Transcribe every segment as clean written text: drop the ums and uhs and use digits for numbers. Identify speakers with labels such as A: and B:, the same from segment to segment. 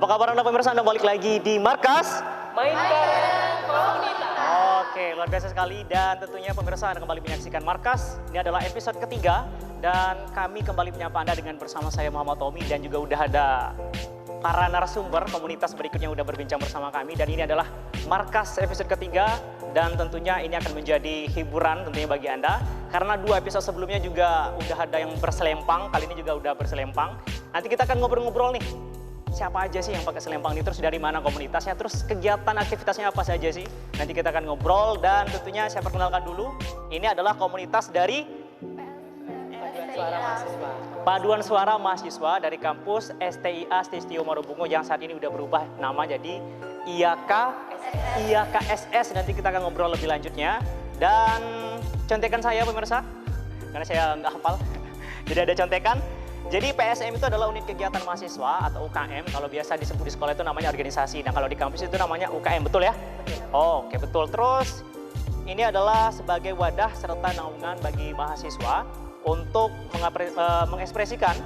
A: kabar Anda pemirsa? Anda balik lagi di Markas
B: Mainkan komunitas.
A: Oke, luar biasa sekali dan tentunya pemirsa Anda kembali menyaksikan Markas. Ini adalah episode ketiga dan kami kembali menyapa Anda dengan bersama saya Muhammad Tommy dan juga udah ada para narasumber komunitas berikutnya udah berbincang bersama kami dan ini adalah Markas episode ketiga dan tentunya ini akan menjadi hiburan tentunya bagi Anda karena 2 episode sebelumnya juga udah ada yang berselempang, kali ini juga udah berselempang. Nanti kita akan ngobrol-ngobrol nih. Siapa aja sih yang pakai selempang ini, terus dari mana komunitasnya, terus kegiatan aktivitasnya apa saja sih. Nanti kita akan ngobrol dan tentunya saya perkenalkan dulu. Ini adalah komunitas dari Paduan Suara Mahasiswa dari kampus STIA Stistio Marubungo yang saat ini udah berubah nama jadi IAKSS. Nanti kita akan ngobrol lebih lanjutnya. Dan contekan saya pemirsa, karena saya nggak hafal, jadi ada contekan. Jadi PSM itu adalah unit kegiatan mahasiswa atau UKM. Kalau biasa disebut di sekolah itu namanya organisasi. Nah kalau di kampus itu namanya UKM, betul ya? Oh, oke betul. Terus ini adalah sebagai wadah serta naungan bagi mahasiswa untuk mengekspresikan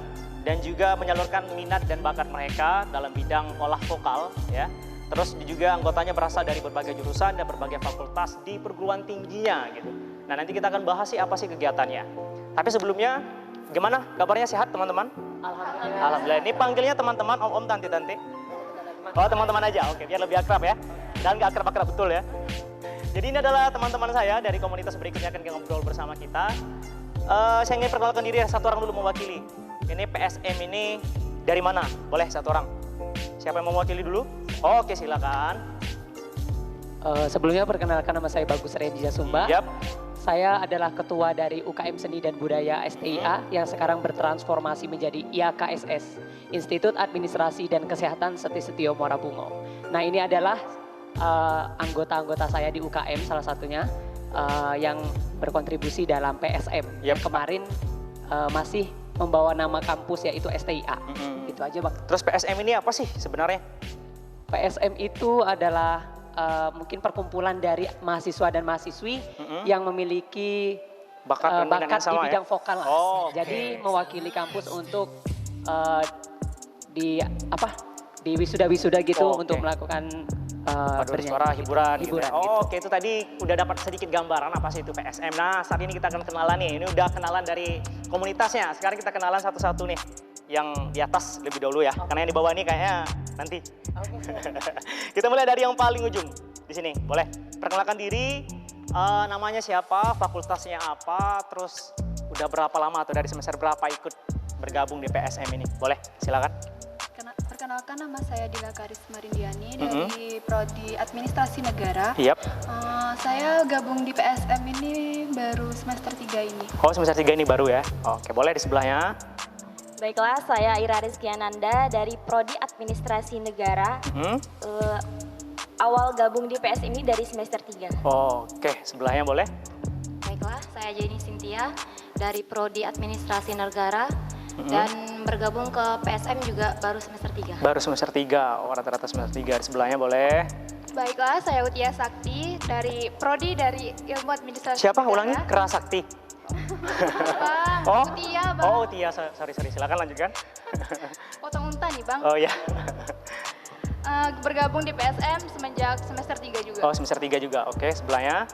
A: dan juga menyalurkan minat dan bakat mereka dalam bidang olah vokal ya. Terus juga anggotanya berasal dari berbagai jurusan dan berbagai fakultas di perguruan tingginya gitu. Nah nanti kita akan bahas sih apa sih kegiatannya. Tapi sebelumnya gimana kabarnya, sehat teman-teman?
B: Alhamdulillah.
A: Alhamdulillah. Ini panggilnya teman-teman, om-om, tante-tante. Oh teman-teman aja, oke biar lebih akrab ya. Dan nggak akrab-akrab betul ya. Jadi ini adalah teman-teman saya dari komunitas berikutnya akan ngobrol bersama kita. Saya ingin perkenalkan diri, satu orang dulu mewakili. Ini PSM ini dari mana? Boleh satu orang. Siapa yang mau mewakili dulu? Oke silakan.
B: Sebelumnya perkenalkan nama saya Bagus Rendy Jasumba.
A: Yap.
B: Saya adalah ketua dari UKM Seni dan Budaya STIA yang sekarang bertransformasi menjadi IAKSS, Institut Administrasi dan Kesehatan Stistio Marubungo. Nah ini adalah anggota-anggota saya di UKM salah satunya yang berkontribusi dalam PSM.
A: Yap.
B: Kemarin masih membawa nama kampus yaitu STIA. Itu aja Bang.
A: Terus PSM ini apa sih sebenarnya?
B: PSM itu adalah mungkin perkumpulan dari mahasiswa dan mahasiswi yang memiliki
A: Bakat
B: bakat
A: yang sama
B: di bidang vokal.
A: Oh,
B: Jadi mewakili kampus untuk di wisuda-wisuda gitu
A: Oh,
B: untuk melakukan
A: Paduan suara hiburan gitu ya. Oh, oke itu tadi udah dapat sedikit gambaran apa sih itu PSM. Nah saat ini kita akan kenalan nih. Ini udah kenalan dari komunitasnya. Sekarang kita kenalan satu-satu nih. Yang di atas lebih dahulu ya. Karena yang di bawah ini kayaknya nanti. Kita mulai dari yang paling ujung di sini. Boleh perkenalkan diri. Namanya siapa? Fakultasnya apa? Terus udah berapa lama atau dari semester berapa ikut bergabung di PSM ini? Boleh silakan.
C: Perkenalkan, nama saya Dila Karisma Rindiani dari Prodi Administrasi Negara.
A: Yap.
C: Saya gabung di PSM ini baru semester 3 ini.
A: Oh semester 3 ini baru ya. Oke boleh di sebelahnya.
D: Baiklah, saya Ira Rizkiananda dari Prodi Administrasi Negara. Awal gabung di PS ini dari semester 3.
A: Oke, sebelahnya boleh.
D: Baiklah, saya Jenny Cynthia dari Prodi Administrasi Negara dan bergabung ke PSM juga baru semester 3.
A: Baru semester 3, rata-rata semester 3. Di sebelahnya boleh.
C: Baiklah, saya Utia Sakti dari Prodi dari Ilmu Administrasi
A: Siapa?
C: Negara.
A: Ulangi, Kerasakti.
C: Bang, Utia, Bang.
A: Oh, Tia, sorry. Silakan lanjutkan.
C: Potong unta nih, Bang.
A: Oh ya.
C: Bergabung di PSM semenjak semester 3 juga.
A: Oh, semester 3 juga. Oke, sebelahnya.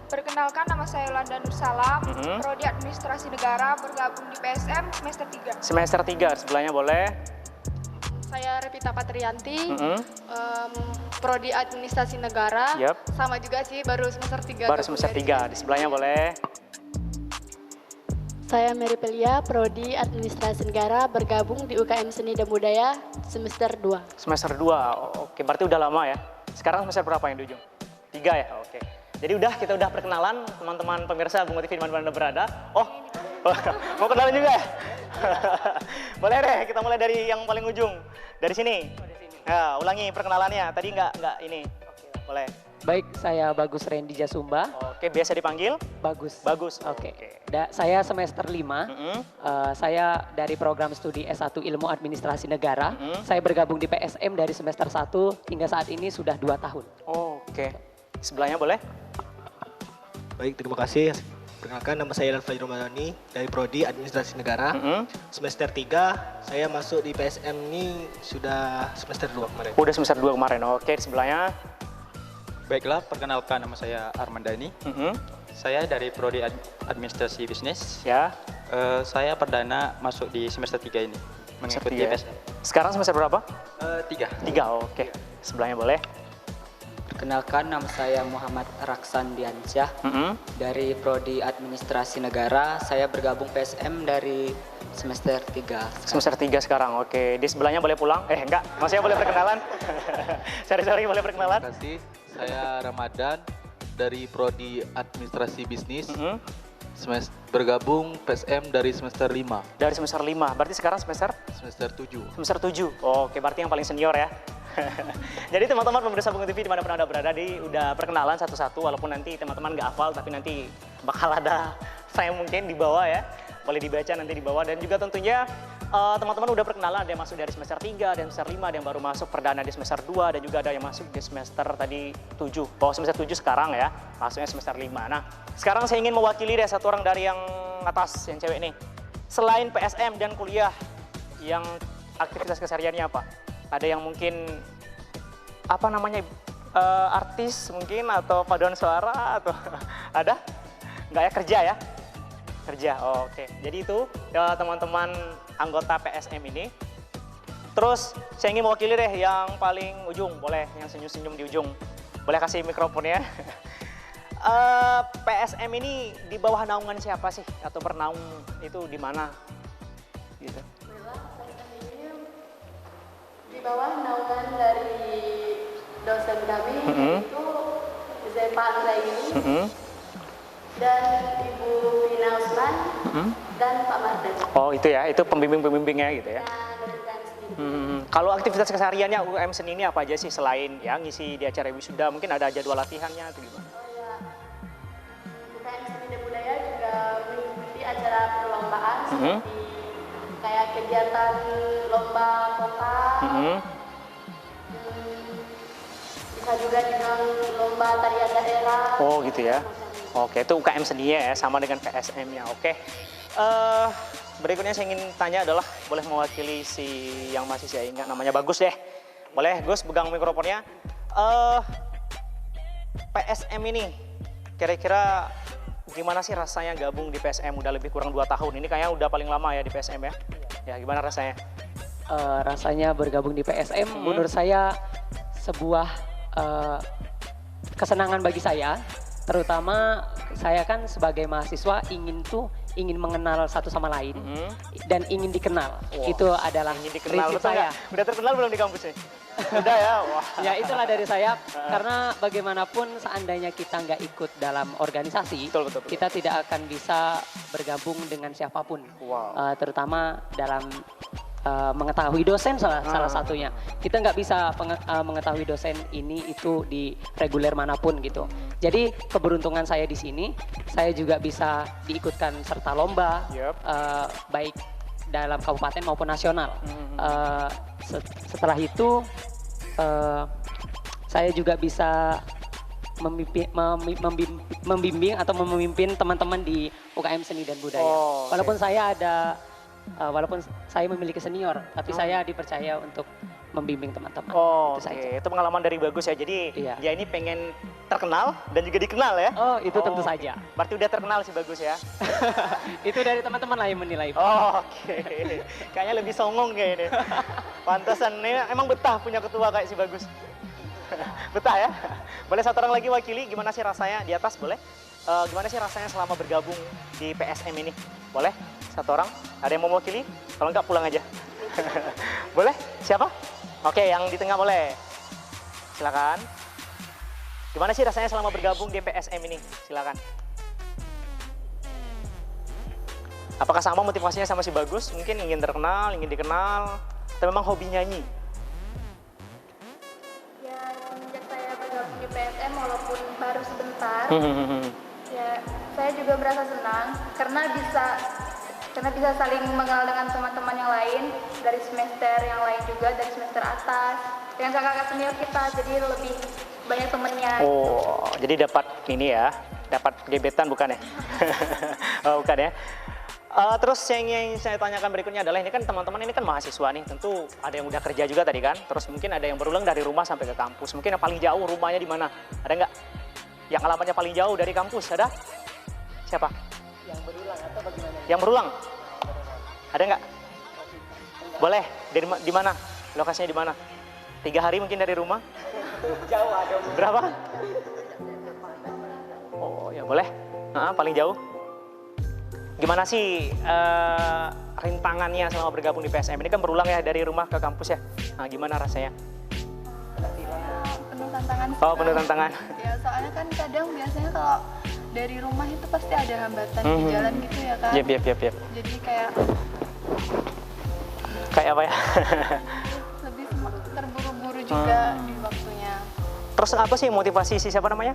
C: Perkenalkan, nama saya Yolanda Nursalam, Prodi Administrasi Negara, bergabung di PSM semester 3.
A: Semester 3, sebelahnya boleh.
C: Saya Revita Patrianti, Prodi Administrasi Negara,
A: Yap.
C: sama juga sih baru semester 3.
A: Baru semester 3, di sebelahnya boleh.
E: Saya Mary Pelia, Prodi Administrasi Negara, bergabung di UKM Seni dan Budaya semester 2.
A: Semester 2, oke berarti udah lama ya. Sekarang semester berapa yang di ujung? 3 ya, oke. Jadi kita udah perkenalan teman-teman pemirsa Bungo TV dimanapun Anda berada. Oh, mau kenalan juga ya? Boleh deh, kita mulai dari yang paling ujung. Dari sini. Ya, ulangi perkenalannya, tadi nggak ini. Boleh.
B: Baik, saya Bagus Rendy Jasumba.
A: Oke, biasa dipanggil?
B: Bagus.
A: Bagus.
B: Oke. Saya semester 5. Saya dari program studi S1 Ilmu Administrasi Negara. Saya bergabung di PSM dari semester 1 hingga saat ini sudah 2 tahun.
A: Oke. Sebelahnya boleh?
F: Baik, terima kasih. Perkenalkan, nama saya Fajrul Ramadhani dari Prodi Administrasi Negara. Semester 3, saya masuk di PSM ini sudah semester 2 kemarin.
A: Udah semester 2 kemarin. Oke, di sebelahnya.
G: Baiklah, perkenalkan nama saya Armandani. Saya dari Prodi Administrasi Bisnis.
A: Ya.
G: Saya perdana masuk di semester 3 ini, mengikuti
A: ya.
G: PSM.
A: Sekarang semester berapa?
G: 3.
A: 3, oke. Sebelahnya boleh.
H: Perkenalkan, nama saya Muhammad Raksan Diansyah dari Prodi Administrasi Negara. Saya bergabung PSM dari semester 3.
A: Semester 3 sekarang, oke. Di sebelahnya boleh pulang? Enggak, maksudnya boleh perkenalan? Sorry, boleh perkenalan?
I: Terima kasih, saya Ramadan dari Prodi Administrasi Bisnis. Bergabung PSM dari semester 5.
A: Dari semester 5, berarti sekarang semester?
I: Semester 7.
A: Semester 7, oke, berarti yang paling senior ya. Jadi teman-teman pemirsa Bunga TV dimanapun Anda berada, udah perkenalan satu-satu, walaupun nanti teman-teman nggak hafal, tapi nanti bakal ada saya mungkin di bawah ya, boleh dibaca nanti di bawah. Dan juga tentunya teman-teman udah perkenalan, ada yang masuk dari semester 3, dan semester 5, ada yang baru masuk perdana di semester 2, dan juga ada yang masuk di semester tadi 7. Semester 7 sekarang ya, masuknya semester 5. Nah, sekarang saya ingin mewakili deh satu orang dari yang atas, yang cewek nih. Selain PSM dan kuliah, yang aktivitas kesehariannya apa? Ada yang mungkin apa namanya artis mungkin atau paduan suara atau ada? Nggak ya, kerja ya? Kerja, oke. Jadi itu ya, teman-teman anggota PSM ini. Terus saya ingin mewakili deh yang paling ujung, boleh yang senyum-senyum di ujung. Boleh kasih mikrofonnya. PSM ini di bawah naungan siapa sih? Atau bernaung itu di mana? Gitu.
E: Di bawah naungan dari dosen kami, yaitu Zepa Anggraini, dan Ibu Vina Usman, dan Pak Mardan.
A: Oh itu ya, itu pembimbing-pembimbingnya gitu ya. Kalau aktivitas kesehariannya UKM Seni ini apa aja sih selain ya ngisi di acara wisuda, mungkin ada jadwal latihannya atau gimana?
E: UKM Seni dan Budaya juga mengikuti acara perlombaan seperti kayak kegiatan lomba kota, bisa juga dengan lomba tarian daerah.
A: Oh gitu ya. Oke, itu UKM Seninya ya, sama dengan PSM-nya. Oke. Berikutnya saya ingin tanya adalah, boleh mewakili si yang masih saya ingat, namanya Bagus deh. Boleh, Gus, pegang mikrofonnya. PSM ini, kira-kira gimana sih rasanya gabung di PSM? Udah lebih kurang 2 tahun, ini kayaknya udah paling lama ya di PSM ya? Ya, gimana rasanya?
B: Rasanya bergabung di PSM menurut saya sebuah kesenangan bagi saya. Terutama saya kan sebagai mahasiswa ingin mengenal satu sama lain dan ingin dikenal.
A: Wow.
B: Itu adalah
A: Ingin dikenal,
B: prinsip
A: betul
B: saya.
A: nggak? Udah terkenal belum di kampus ini? Udah ya? Wah.
B: Ya itulah dari saya, karena bagaimanapun seandainya kita nggak ikut dalam organisasi,
A: Betul.
B: kita tidak akan bisa bergabung dengan siapapun.
A: Wow.
B: Terutama dalam mengetahui dosen salah satunya. Kita nggak bisa mengetahui dosen ini itu di reguler manapun gitu. Jadi keberuntungan saya di sini, saya juga bisa diikutkan serta lomba, baik dalam kabupaten maupun nasional. Setelah itu saya juga bisa membimbing atau memimpin teman-teman di UKM Seni dan Budaya. Walaupun walaupun saya memiliki senior, tapi saya dipercaya untuk membimbing teman-teman.
A: Itu pengalaman dari Bagus ya. Jadi dia ini pengen terkenal dan juga dikenal ya.
B: Itu tentu saja.
A: Berarti udah terkenal si Bagus ya.
B: Itu dari teman-teman lah yang menilai.
A: Kayaknya lebih songong kayak ini. Pantesan nih, emang betah punya ketua kayak si Bagus. Betah ya. Boleh satu orang lagi wakili, gimana sih rasanya di atas, boleh? Gimana sih rasanya selama bergabung di PSM ini? Boleh? Satu orang? Ada yang mau mewakili? Kalau enggak pulang aja. Boleh? Siapa? Oke, yang di tengah boleh. Silakan. Gimana sih rasanya selama bergabung di PSM ini? Silakan. Apakah sama motivasinya sama si Bagus? Mungkin ingin terkenal, ingin dikenal, atau memang hobi nyanyi?
C: Ya, semenjak saya bergabung di PSM walaupun baru sebentar, ya saya juga merasa senang karena bisa saling mengenal dengan teman-teman yang lain dari semester yang lain juga, dari semester atas, dengan kakak-kakak senior kita, jadi lebih banyak temennya.
A: Jadi dapat ini ya, dapat gebetan bukan ya? Oh, bukan ya. Terus yang ingin saya tanyakan berikutnya adalah ini kan teman-teman ini kan mahasiswa nih, tentu ada yang udah kerja juga tadi kan, terus mungkin ada yang berulang dari rumah sampai ke kampus, mungkin yang paling jauh rumahnya di mana? Ada nggak? Yang alamatnya paling jauh dari kampus ada? Siapa?
B: Yang berulang atau bagaimana?
A: Yang berulang? Ada nggak? Boleh, di mana? Lokasinya di mana? 3 hari mungkin dari rumah?
B: Jauh ada.
A: Berapa? Oh ya boleh, paling jauh. Gimana sih rintangannya selama bergabung di PSM? Ini kan berulang ya dari rumah ke kampus ya. Nah, gimana rasanya?
C: Penuh tantangan sih,
A: Oh,
C: Kak.
A: penuh tantangan.
C: Ya soalnya kan kadang biasanya kalau dari rumah itu pasti ada hambatan di jalan gitu ya kan.
A: Yep.
C: Jadi kayak
A: Kayak apa ya?
C: lebih terburu-buru juga di waktunya.
A: Terus apa sih motivasi si siapa namanya?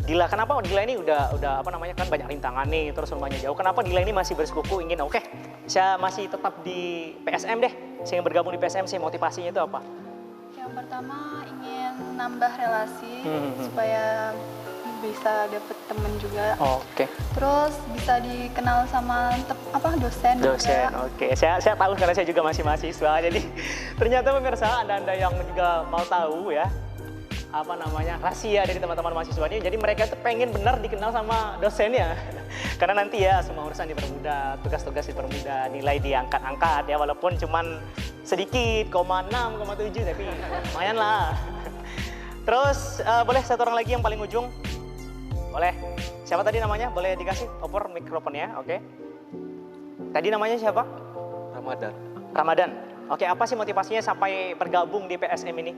A: Dila, kenapa Dila ini udah apa namanya kan banyak rintangan nih, terus rumahnya jauh. Kenapa Dila ini masih bersikuku ingin oke, saya masih tetap di PSM deh. Saya ingin bergabung di PSM sih, motivasinya itu apa?
C: Yang pertama ingin nambah relasi supaya bisa dapet temen juga.
A: Oke.
C: Terus bisa dikenal sama dosen
A: Dosen,
C: juga.
A: oke. Saya tahu karena saya juga masih mahasiswa. Jadi ternyata pemirsa Anda yang juga mau tahu ya apa namanya rahasia dari teman-teman mahasiswa ini. Jadi mereka tuh pengen benar dikenal sama dosennya. Karena nanti ya semua urusan dipermudah, tugas-tugas dipermudah, nilai diangkat-angkat ya walaupun cuman sedikit, 0,6, 0,7 tapi lumayan lah. Terus boleh satu orang lagi yang paling ujung? Boleh. Siapa tadi namanya? Boleh dikasih oper mikrofonnya, oke. Tadi namanya siapa?
I: Ramadan.
A: Ramadan. Oke, apa sih motivasinya sampai bergabung di PSM ini?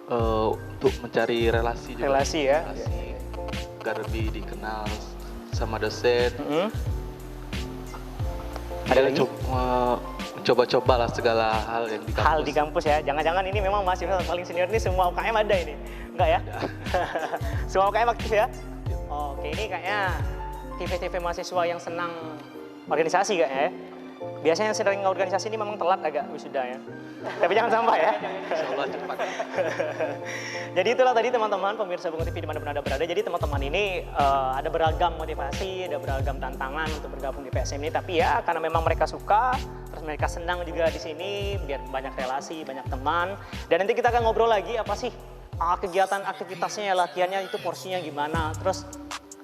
I: Untuk mencari relasi juga.
A: Relasi ya.
I: Relasi, agar lebih dikenal sama dosen.
A: Ada lagi?
I: Mencoba-coba lah segala hal yang di kampus.
A: Hal di kampus ya. Jangan-jangan ini memang mahasiswa paling senior ini semua UKM ada ini. Enggak ya? Semua UKM aktif ya? Oke, ini kayaknya TV-TV mahasiswa yang senang organisasi kayaknya ya. Biasanya yang sering organisasi ini memang telat agak wisuda ya. Tapi jangan sampai ya.
I: Insyaallah cepat.
A: Jadi itulah tadi teman-teman pemirsa Bungo TV dimanapun Anda berada. Jadi teman-teman ini ada beragam motivasi, ada beragam tantangan untuk bergabung di PSM ini. Tapi ya karena memang mereka suka, terus mereka senang juga di sini, biar banyak relasi, banyak teman. Dan nanti kita akan ngobrol lagi apa sih kegiatan aktivitasnya, latihannya itu porsinya gimana. Terus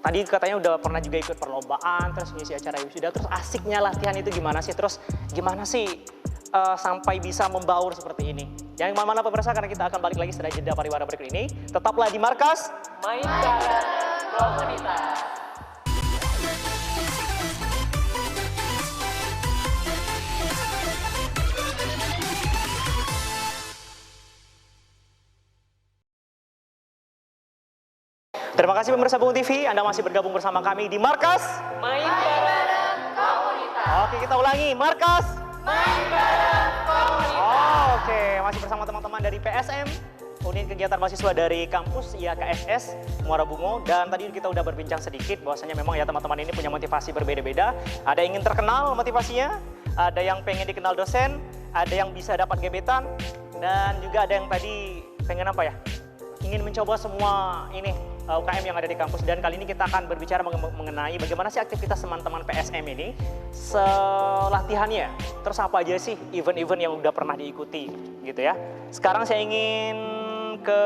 A: tadi katanya udah pernah juga ikut perlombaan, terus ngisi acara wisuda, terus asiknya latihan itu gimana sih? Terus gimana sih sampai bisa membaur seperti ini? Jangan kemana-mana pemirsa, karena kita akan balik lagi setelah jeda pariwara berikut ini. Tetaplah di Markas
B: Main bareng komunitas.
A: Terima kasih pemirsa Bungo TV, Anda masih bergabung bersama kami di Markas
B: Main bareng komunitas.
A: Oke, kita ulangi, Markas
B: Main bareng komunitas.
A: Oke, masih bersama teman-teman dari PSM, unit kegiatan mahasiswa dari kampus IAKSS Muara Bungo. Dan tadi kita udah berbincang sedikit bahwasanya memang ya teman-teman ini punya motivasi berbeda-beda. Ada yang ingin terkenal motivasinya, ada yang pengen dikenal dosen, ada yang bisa dapat gebetan, dan juga ada yang tadi pengen apa ya? Ingin mencoba semua ini UKM yang ada di kampus. Dan kali ini kita akan berbicara mengenai bagaimana sih aktivitas teman-teman PSM ini selatihannya. Terus apa aja sih event-event yang udah pernah diikuti gitu ya. Sekarang saya ingin ke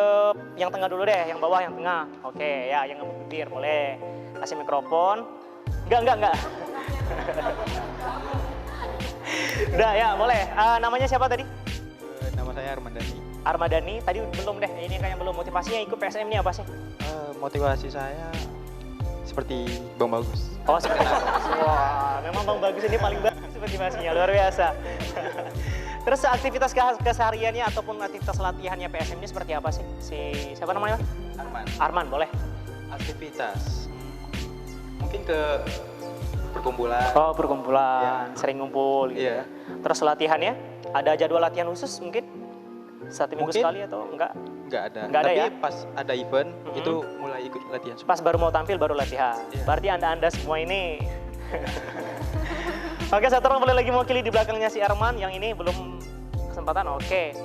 A: yang tengah dulu deh, yang bawah, yang tengah. Oke ya, yang ngebibir boleh kasih mikrofon. Enggak. Udah ya, boleh. Namanya siapa tadi?
G: Nama saya Armandani.
A: Armadani, tadi belum deh, ini kayaknya belum. Motivasinya ikut PSM ini apa sih?
G: Motivasi saya seperti Bang Bagus.
A: Oh, seperti wah, memang Bang Bagus ini paling bagus motivasinya, luar biasa. Terus aktivitas kesehariannya ataupun aktivitas latihannya PSM ini seperti apa sih? Siapa namanya? Arman, boleh.
G: Aktivitas mungkin ke perkumpulan.
A: Oh, perkumpulan, sering ngumpul gitu ya. Terus latihannya, ada jadwal latihan khusus mungkin? Satu minggu sekali atau enggak?
G: Enggak ada.
A: Enggak ada.
G: Tapi
A: Ya?
G: pas ada event itu mulai ikut latihan.
A: Pas baru mau tampil baru latihan. Berarti Anda semua ini. Oke, satu orang boleh lagi mewakili di belakangnya si Arman. Yang ini belum kesempatan. Oke.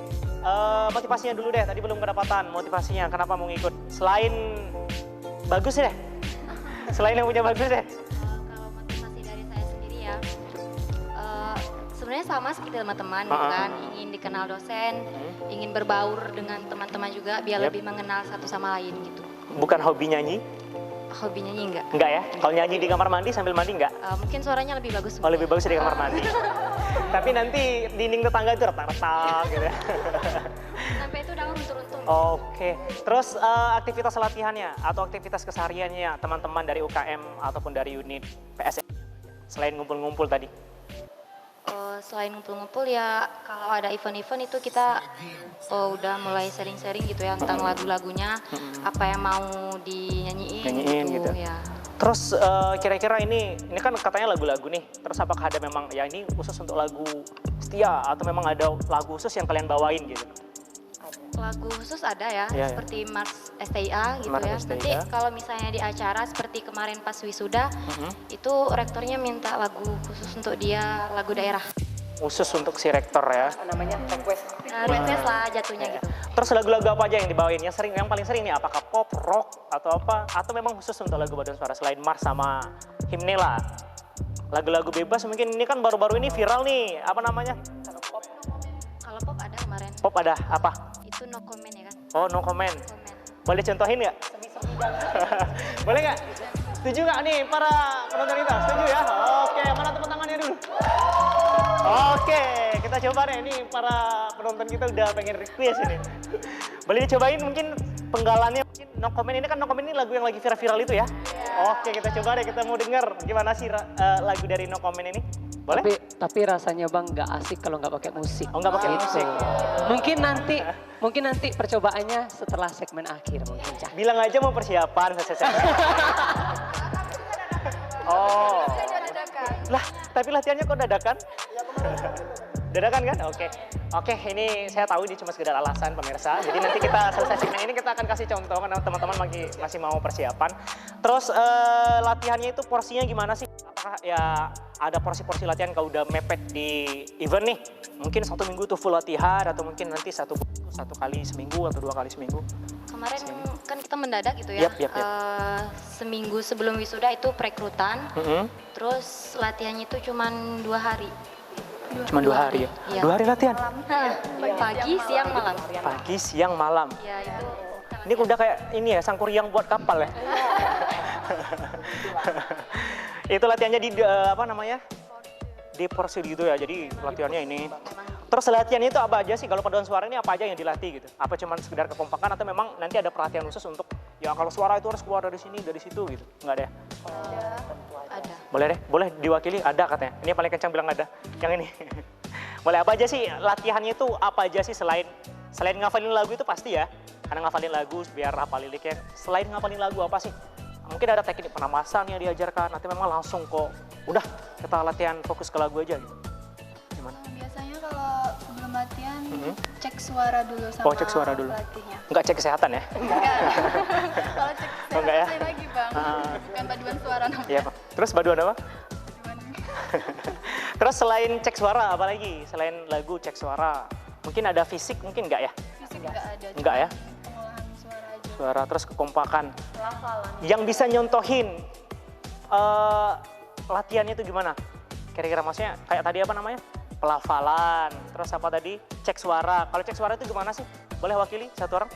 A: motivasinya dulu deh, tadi belum kedapatan motivasinya, kenapa mau ngikut? Selain bagus deh, selain yang punya bagus deh.
D: Kalau motivasi dari saya sendiri ya, sebenarnya sama seperti teman-teman gitu kan, ingin dikenal dosen, ingin berbaur dengan teman-teman juga biar lebih mengenal satu sama lain gitu.
A: Bukan hobi nyanyi?
D: Hobi nyanyi enggak?
A: Enggak ya? Kalau nyanyi di kamar mandi sambil mandi enggak?
D: Mungkin suaranya lebih bagus.
A: Oh, lebih bagus di kamar mandi. Tapi nanti dinding tetangga itu retak-retak gitu ya.
D: Sampai itu udah runtuh-runtuh.
A: Oke, terus aktivitas latihannya atau aktivitas kesehariannya teman-teman dari UKM ataupun dari unit PSM selain ngumpul-ngumpul tadi?
D: Selain ngumpul-ngumpul ya kalau ada event-event itu kita udah mulai sharing-sharing gitu ya tentang lagu-lagunya, apa yang mau dinyanyiin gitu. Ya.
A: Terus kira-kira ini kan katanya lagu-lagu nih, terus apakah ada memang ya ini khusus untuk lagu Setia atau memang ada lagu khusus yang kalian bawain gitu?
D: Lagu khusus ada ya, seperti Mars STIA gitu
A: Mars
D: ya.
A: STIA.
D: Nanti kalau misalnya di acara seperti kemarin pas wisuda, itu rektornya minta lagu khusus untuk dia, lagu daerah.
A: Khusus untuk si rektor ya?
B: Namanya request.
D: Request lah jatuhnya gitu.
A: Terus lagu-lagu apa aja yang dibawain? Yang paling sering nih apakah pop, rock, atau apa? Atau memang khusus untuk lagu Paduan Suara selain Mars sama Himne lah? Lagu-lagu bebas mungkin ini kan baru-baru ini viral nih, apa namanya?
D: Kalau pop ada kemarin.
A: Pop ada, apa?
D: Itu no comment ya kan?
A: Oh, no comment. Boleh contohin nggak? Boleh nggak? Setuju nggak nih para penonton kita? Setuju ya? Oke, mana tepuk tangannya dulu? Oke, kita coba deh. Ini para penonton kita udah pengen request ini. Boleh dicobain mungkin penggalannya. Mungkin no comment ini kan no comment ini lagu yang lagi viral-viral itu ya? Oke, kita coba deh. Kita mau denger gimana sih lagu dari no comment ini. Boleh?
B: Tapi rasanya Bang nggak asik kalau nggak pakai musik.
A: Oh, nggak pakai musik.
B: Mungkin nanti percobaannya setelah segmen akhir mungkin. Cah.
A: Bilang aja mau persiapan. Oh. Lah, tapi latihannya kok dadakan? Dadakan kan? Oke, ini saya tahu ini cuma sekedar alasan pemirsa. Jadi nanti kita selesai segmen ini kita akan kasih contoh karena teman-teman masih mau persiapan. Terus latihannya itu porsinya gimana sih? Apakah ya ada porsi-porsi latihan kalau udah mepet di event nih? Mungkin 1 minggu tuh full latihan atau mungkin nanti satu kali seminggu atau 2 kali seminggu?
D: Kemarin kan kita mendadak gitu ya.
A: Yap.
D: Seminggu sebelum wisuda itu perekrutan. Terus latihannya itu cuma 2 hari.
A: Cuma 2 hari ya?
D: Iya.
A: 2 hari latihan?
D: Pagi, siang, malam.
A: Pagi, siang, malam.
D: Ya itu.
A: Ini udah kayak ini ya, sangkuriang buat kapal ya? Itu latihannya di apa namanya? Di porsi gitu ya, jadi latihannya ini. Terus latihannya itu apa aja sih? Kalau paduan suara ini apa aja yang dilatih gitu? Apa cuma sekedar kekompakan atau memang nanti ada perhatian khusus untuk ya kalau suara itu harus keluar dari sini, dari situ gitu? Enggak ada ya?
D: Ada.
A: Boleh deh, boleh diwakili, ada katanya. Ini yang paling kencang bilang ada, yang ini. Boleh, apa aja sih latihannya itu apa aja sih selain ngafalin lagu itu pasti ya? Karena ngafalin lagu biar hafal liriknya. Selain ngafalin lagu apa sih? Mungkin ada teknik penamasan yang diajarkan, nanti memang langsung kok. Udah, kita latihan fokus ke lagu aja gitu. Gimana?
C: Biasanya kalau sebelum latihan cek suara dulu sama
A: cek suara dulu.
C: pelatihnya.
A: Enggak cek kesehatan ya?
C: Enggak. Kalau cek suara
A: enggak ya?
C: lain lagi Bang. Bukan paduan suara namanya.
A: Iya, Pak. Terus paduan apa? Terus selain cek suara apa lagi? Selain lagu cek suara, mungkin ada fisik mungkin enggak ya?
C: Fisik enggak ada.
A: Enggak ya?
C: Pengolahan suara aja.
A: Suara terus kekompakan.
C: Pelafalan.
A: Yang bisa nyontohin latihannya itu gimana? Kira-kira maksudnya kayak tadi apa namanya? Pelafalan, terus apa tadi? Cek suara. Kalau cek suara itu gimana sih? Boleh wakili satu orang?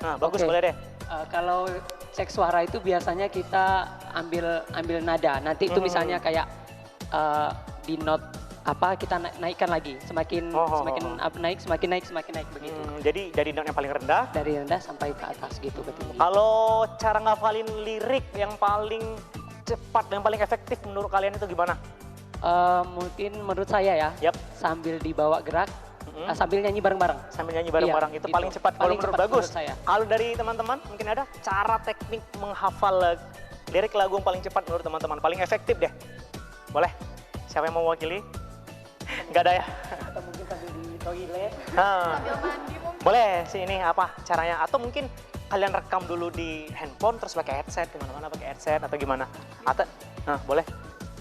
A: Nah, bagus,
B: Oke.
A: boleh deh.
B: Kalau cek suara itu biasanya kita ambil nada. Nanti itu misalnya kayak di note apa kita naikkan lagi. Semakin naik begitu.
A: Jadi dari note yang paling rendah.
B: Dari rendah sampai ke atas gitu betul.
A: Kalau cara ngafalin lirik yang paling cepat, yang paling efektif menurut kalian itu gimana?
B: Mungkin menurut saya ya, sambil dibawa gerak, sambil nyanyi bareng-bareng.
A: Sambil nyanyi bareng-bareng itu
B: gitu.
A: paling cepat. Kalau menurut bagus.
B: Menurut saya.
A: Kalau dari teman-teman mungkin ada cara teknik menghafal lirik lagu yang paling cepat menurut teman-teman, paling efektif deh. Boleh? Siapa yang mau mewakili? Enggak ada ya?
B: Atau mungkin sambil di toilet.
C: Sambil mandi mungkin.
A: Boleh sih ini apa caranya? Atau mungkin kalian rekam dulu di handphone terus pakai headset, kemana-mana pakai headset atau gimana? Atau, nah boleh.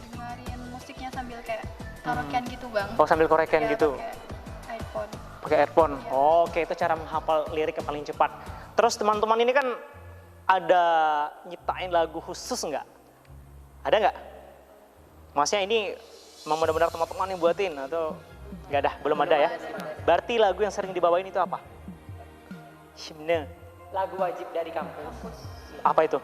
C: Dengerin musiknya sambil kayak karaokean gitu Bang.
A: Oh sambil korekan
C: Iya,
A: gitu.
C: pakai iPhone.
A: Pakai earphone. Oke, itu cara menghafal lirik yang paling cepat. Terus teman-teman ini kan ada nyiptain lagu khusus nggak? Ada nggak? Maksudnya ini memang benar-benar teman-teman yang buatin atau nggak ada? Belum ada ya? Berarti lagu yang sering dibawain itu apa? Himne.
B: Lagu wajib dari kampus.
A: Apa itu?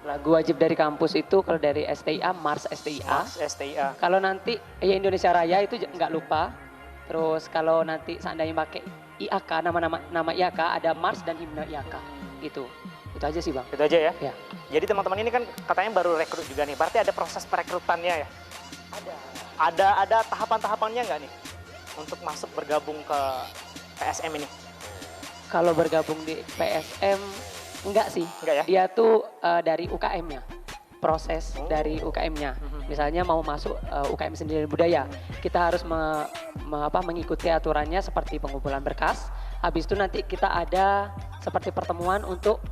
B: Lagu wajib dari kampus itu kalau dari STIA, Mars STIA.
A: Mars STIA.
B: Kalau nanti ya Indonesia Raya itu nggak lupa. Terus kalau nanti seandainya pakai IAK, nama IAK ada Mars dan himne IAK gitu. Itu aja sih Bang.
A: Itu aja ya?
B: Ya.
A: Jadi teman-teman ini kan katanya baru rekrut juga nih. Berarti ada proses perekrutannya ya? Ada tahapan-tahapannya nggak nih? Untuk masuk bergabung ke PSM ini?
B: Kalau bergabung di PSM enggak sih.
A: Enggak ya?
B: Dia tuh dari UKM-nya. Proses dari UKM-nya. Misalnya mau masuk UKM Seni dan Budaya, kita harus mengikuti aturannya seperti pengumpulan berkas. Habis itu nanti kita ada seperti pertemuan untuk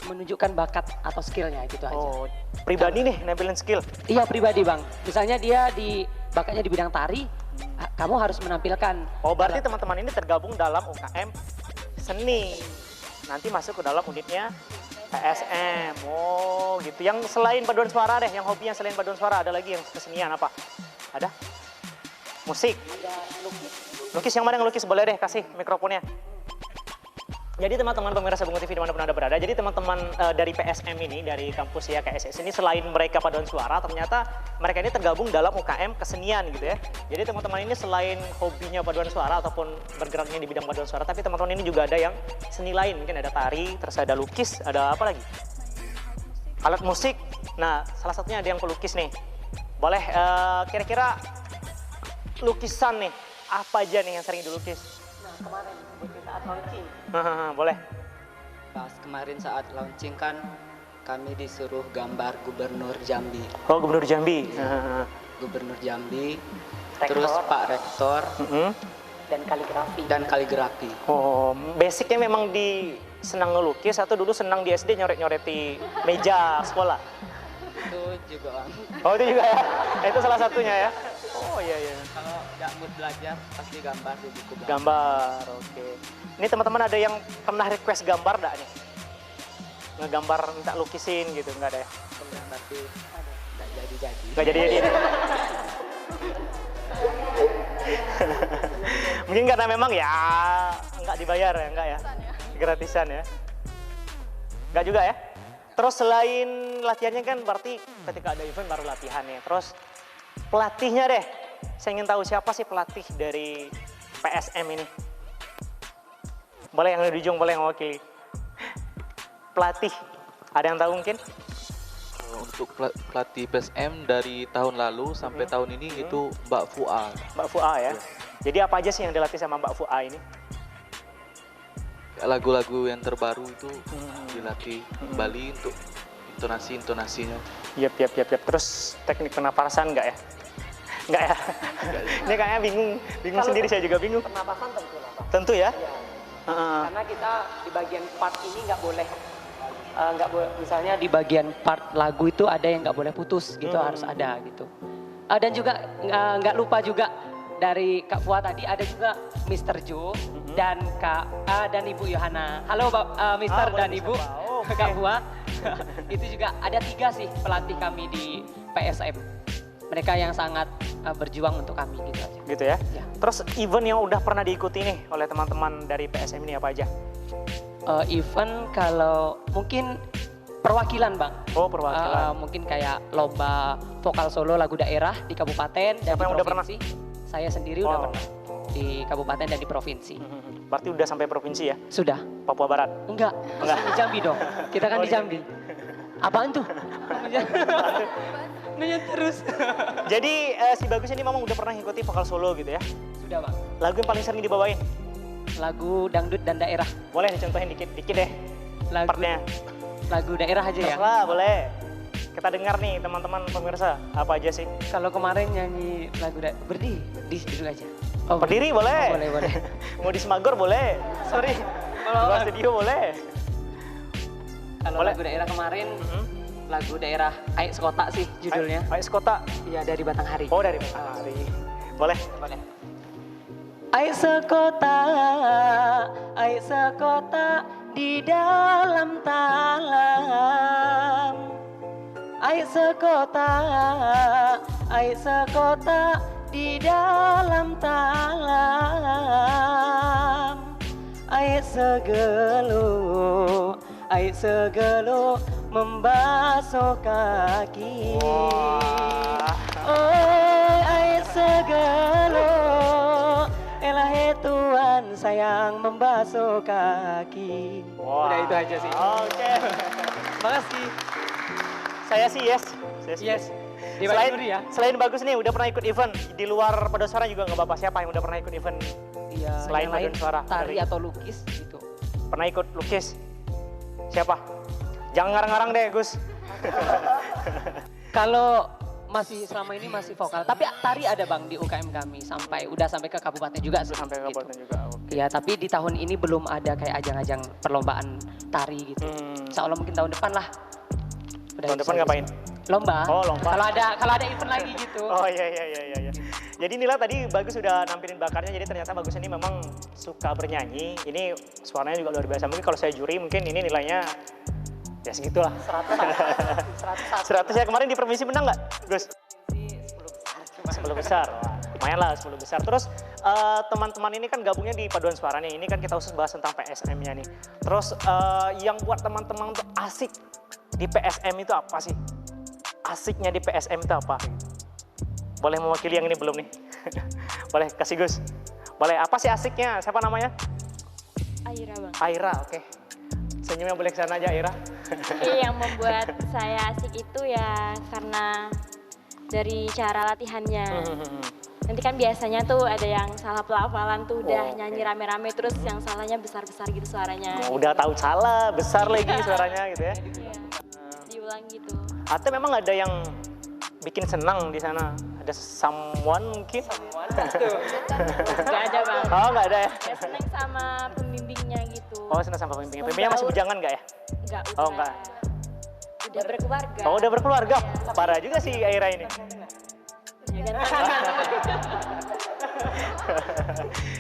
B: menunjukkan bakat atau skillnya gitu aja.
A: Oh, pribadi nih nampilin skill?
B: Iya pribadi Bang. Misalnya dia bakatnya di bidang tari, kamu harus menampilkan.
A: Oh berarti teman-teman ini tergabung dalam UKM Seni. Nanti masuk ke dalam unitnya PSM. Oh gitu. Yang selain paduan suara deh, yang hobinya selain paduan suara ada lagi yang kesenian apa? Ada? Musik?
B: Ada lukis.
A: Lukis yang mana yang lukis? Boleh deh kasih mikrofonnya. Jadi teman-teman pemirsa Bungo TV dimanapun Anda berada, jadi teman-teman dari PSM ini, dari kampus ya KSS ini, selain mereka paduan suara, ternyata mereka ini tergabung dalam UKM kesenian gitu ya. Jadi teman-teman ini selain hobinya paduan suara ataupun bergeraknya di bidang paduan suara, tapi teman-teman ini juga ada yang seni lain, mungkin ada tari, terus ada lukis, ada apa lagi? Alat musik, nah salah satunya ada yang pelukis nih. Boleh kira-kira lukisan nih, apa aja nih yang sering dilukis?
B: Nah kemarin saat launching.
A: Boleh.
H: Pas kemarin saat launching kan kami disuruh gambar Gubernur Jambi.
A: Oh Gubernur Jambi.
H: Gubernur Jambi,
B: Rektor.
H: terus Pak Rektor
B: Dan kaligrafi.
A: Oh basicnya memang senang ngelukis atau dulu senang di SD nyoret-nyoreti meja sekolah?
H: Itu juga Bang.
A: Oh itu juga ya? Itu salah satunya ya? Oh iya iya.
H: Kalau nggak mood belajar pasti gambar di buku belajar.
A: Gambar, oke. Ini teman-teman ada yang pernah request gambar nggak nih? Ngegambar minta lukisin gitu, nggak ada ya?
H: Pernah tapi nggak jadi-jadi.
A: Nggak jadi-jadi? Mungkin karena memang ya nggak dibayar ya, nggak ya? Gratisan ya? Nggak juga ya? Terus selain latihannya kan berarti ketika ada event baru latihannya. Terus pelatihnya deh, saya ingin tahu siapa sih pelatih dari PSM ini? Boleh yang di ujung, boleh yang mewakili. Pelatih, ada yang tahu mungkin?
I: Untuk pelatih PSM dari tahun lalu sampai tahun ini itu Mbak Fua.
A: Mbak Fua ya? Jadi apa aja sih yang dilatih sama Mbak Fua ini?
I: Lagu-lagu yang terbaru itu dilatih kembali untuk intonasinya.
A: Yap. Terus teknik penapasan enggak ya? Enggak ya? Ini kayaknya bingung sendiri, saya juga bingung.
B: Pernapasan tentu lah Bang.
A: Tentu ya?
B: Iya. Karena kita di bagian part ini nggak boleh, misalnya di bagian part lagu itu ada yang nggak boleh putus gitu, harus ada gitu. Dan juga nggak lupa juga dari Kak Fua tadi ada juga Mr. Joe dan Kak dan Ibu Yohana. Halo Mr. dan Ibu, Kak Fua. Itu juga ada 3 sih pelatih kami di PSM. Mereka yang sangat berjuang untuk kami gitu aja.
A: Gitu ya?
B: Ya.
A: Terus event yang udah pernah diikuti nih oleh teman-teman dari PSM ini apa aja?
B: Event kalau mungkin perwakilan Bang.
A: Oh perwakilan.
B: Mungkin kayak lomba vokal solo lagu daerah di kabupaten dan
A: Siapa
B: di
A: yang udah pernah?
B: provinsi. Saya sendiri udah pernah di kabupaten dan di provinsi.
A: Berarti udah sampai provinsi ya?
B: Sudah.
A: Papua Barat?
B: Enggak, di Jambi dong. Kita kan di Jambi. Apaan tuh? Nanya terus.
A: Jadi si Bagus ini memang udah pernah ngikuti vokal solo gitu ya?
B: Sudah Bang.
A: Lagu yang paling sering dibawain?
B: Lagu dangdut dan daerah.
A: Boleh dicontohin dikit deh partnya.
B: Lagu daerah aja ya?
A: Terserah, boleh. Kita dengar nih teman-teman pemirsa, apa aja sih?
B: Kalau kemarin nyanyi lagu berdiri, duduk aja.
A: Oh, berdiri boleh?
B: Oh, boleh.
A: Mau di Semagor boleh? Sorry, di studio boleh?
B: Kalau lagu daerah kemarin, lagu daerah Aik Sekota sih judulnya.
A: Aik Sekota?
B: Iya, dari Batanghari.
A: Oh, dari Batanghari. Boleh?
B: Boleh. Air sekota di dalam talam. Air sekota di dalam talam. Air segelo membasuh kaki. Oh, air segelo, elahe Tuhan sayang membasuh kaki. Udah itu aja sih.
A: Oke.
B: Makasih.
A: Saya sih yes.
B: Yes.
A: Selain bagus nih, udah pernah ikut event di luar paduan suara juga nggak apa-apa. Siapa yang udah pernah ikut event?
B: Iya.
A: Selain
B: yang lain,
A: paduan suara,
B: tari atau lukis gitu.
A: Pernah ikut lukis? Siapa? Jangan ngarang-ngarang deh, Gus.
B: Kalau selama ini masih vokal, tapi tari ada Bang di UKM kami udah sampai ke kabupaten juga sih.
A: Sampai ke kabupaten juga.
B: Iya, tapi di tahun ini belum ada kayak ajang-ajang perlombaan tari gitu. Insya Allah mungkin tahun depan lah.
A: Tahun depan ngapain?
B: Lomba.
A: Oh, lomba.
B: Kalau ada event lagi gitu.
A: Oh iya. Jadi Nila tadi Bagus sudah nampilin bakatnya, jadi ternyata Bagus ini memang suka bernyanyi. Ini suaranya juga luar biasa. Mungkin kalau saya juri mungkin ini nilainya ya segitulah. 100 ya. Kemarin di provinsi menang nggak, Gus? 10 besar. Wah, lumayan lah 10 besar. Terus teman-teman ini kan gabungnya di paduan suara nih. Ini kan kita khusus bahas tentang PSM-nya nih. Terus yang buat teman-teman untuk asik di PSM itu apa sih? Asiknya di PSM itu apa? Boleh mewakili yang ini belum nih? Boleh kasih Gus. Boleh, apa sih asiknya? Siapa namanya?
J: Aira, Bang.
A: Aira, oke. Senyumnya boleh ke sana aja, Aira.
J: Yang membuat saya asik itu ya karena dari cara latihannya. Nanti kan biasanya tuh ada yang salah pelafalan tuh udah nyanyi rame-rame terus yang salahnya besar-besar gitu suaranya.
A: Udah tahu salah, besar lagi suaranya gitu ya.
J: Iya, diulang gitu.
A: Atau memang ada yang bikin senang di sana? Ada someone mungkin?
J: Gak ada, Bang.
A: Oh, nggak ada ya?
J: Ya seneng sama pembimbingnya gitu.
A: Oh, senang sama pembimbingnya. Pembimbingnya masih bujangan nggak ya?
J: Enggak, udah.
A: Oh, nggak.
J: Udah berkeluarga.
A: Oh, udah berkeluarga? Parah juga sih Aira ini.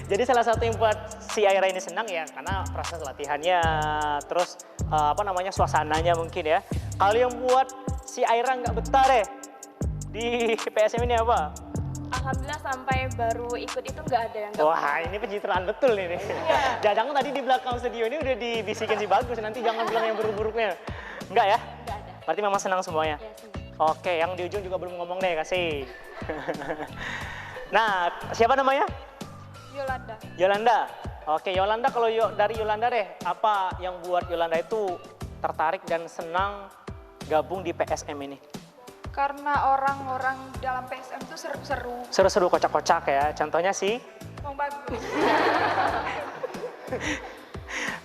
A: Jadi salah satu yang buat si Aira ini senang ya karena proses latihannya, terus suasananya mungkin ya. Kalau yang buat si Aira nggak betah deh di PSM ini apa?
J: Alhamdulillah sampai baru ikut itu nggak ada yang
A: Wah, ini pencitraan betul ini. Jadang tadi di belakang studio ini udah dibisikin si Bagus, nanti jangan bilang yang buruk-buruknya. Enggak ya?
J: Nggak ada.
A: Berarti memang senang semuanya?
J: Ya, senang.
A: Oke, yang di ujung juga belum ngomong deh, kasih. Nah, siapa namanya?
J: Yolanda.
A: Yolanda. Oke, Yolanda, kalau dari Yolanda deh, apa yang buat Yolanda itu tertarik dan senang gabung di PSM ini?
C: Karena orang-orang dalam PSM itu seru-seru.
A: Seru-seru, kocak-kocak ya, contohnya sih?
C: Mau Bagus.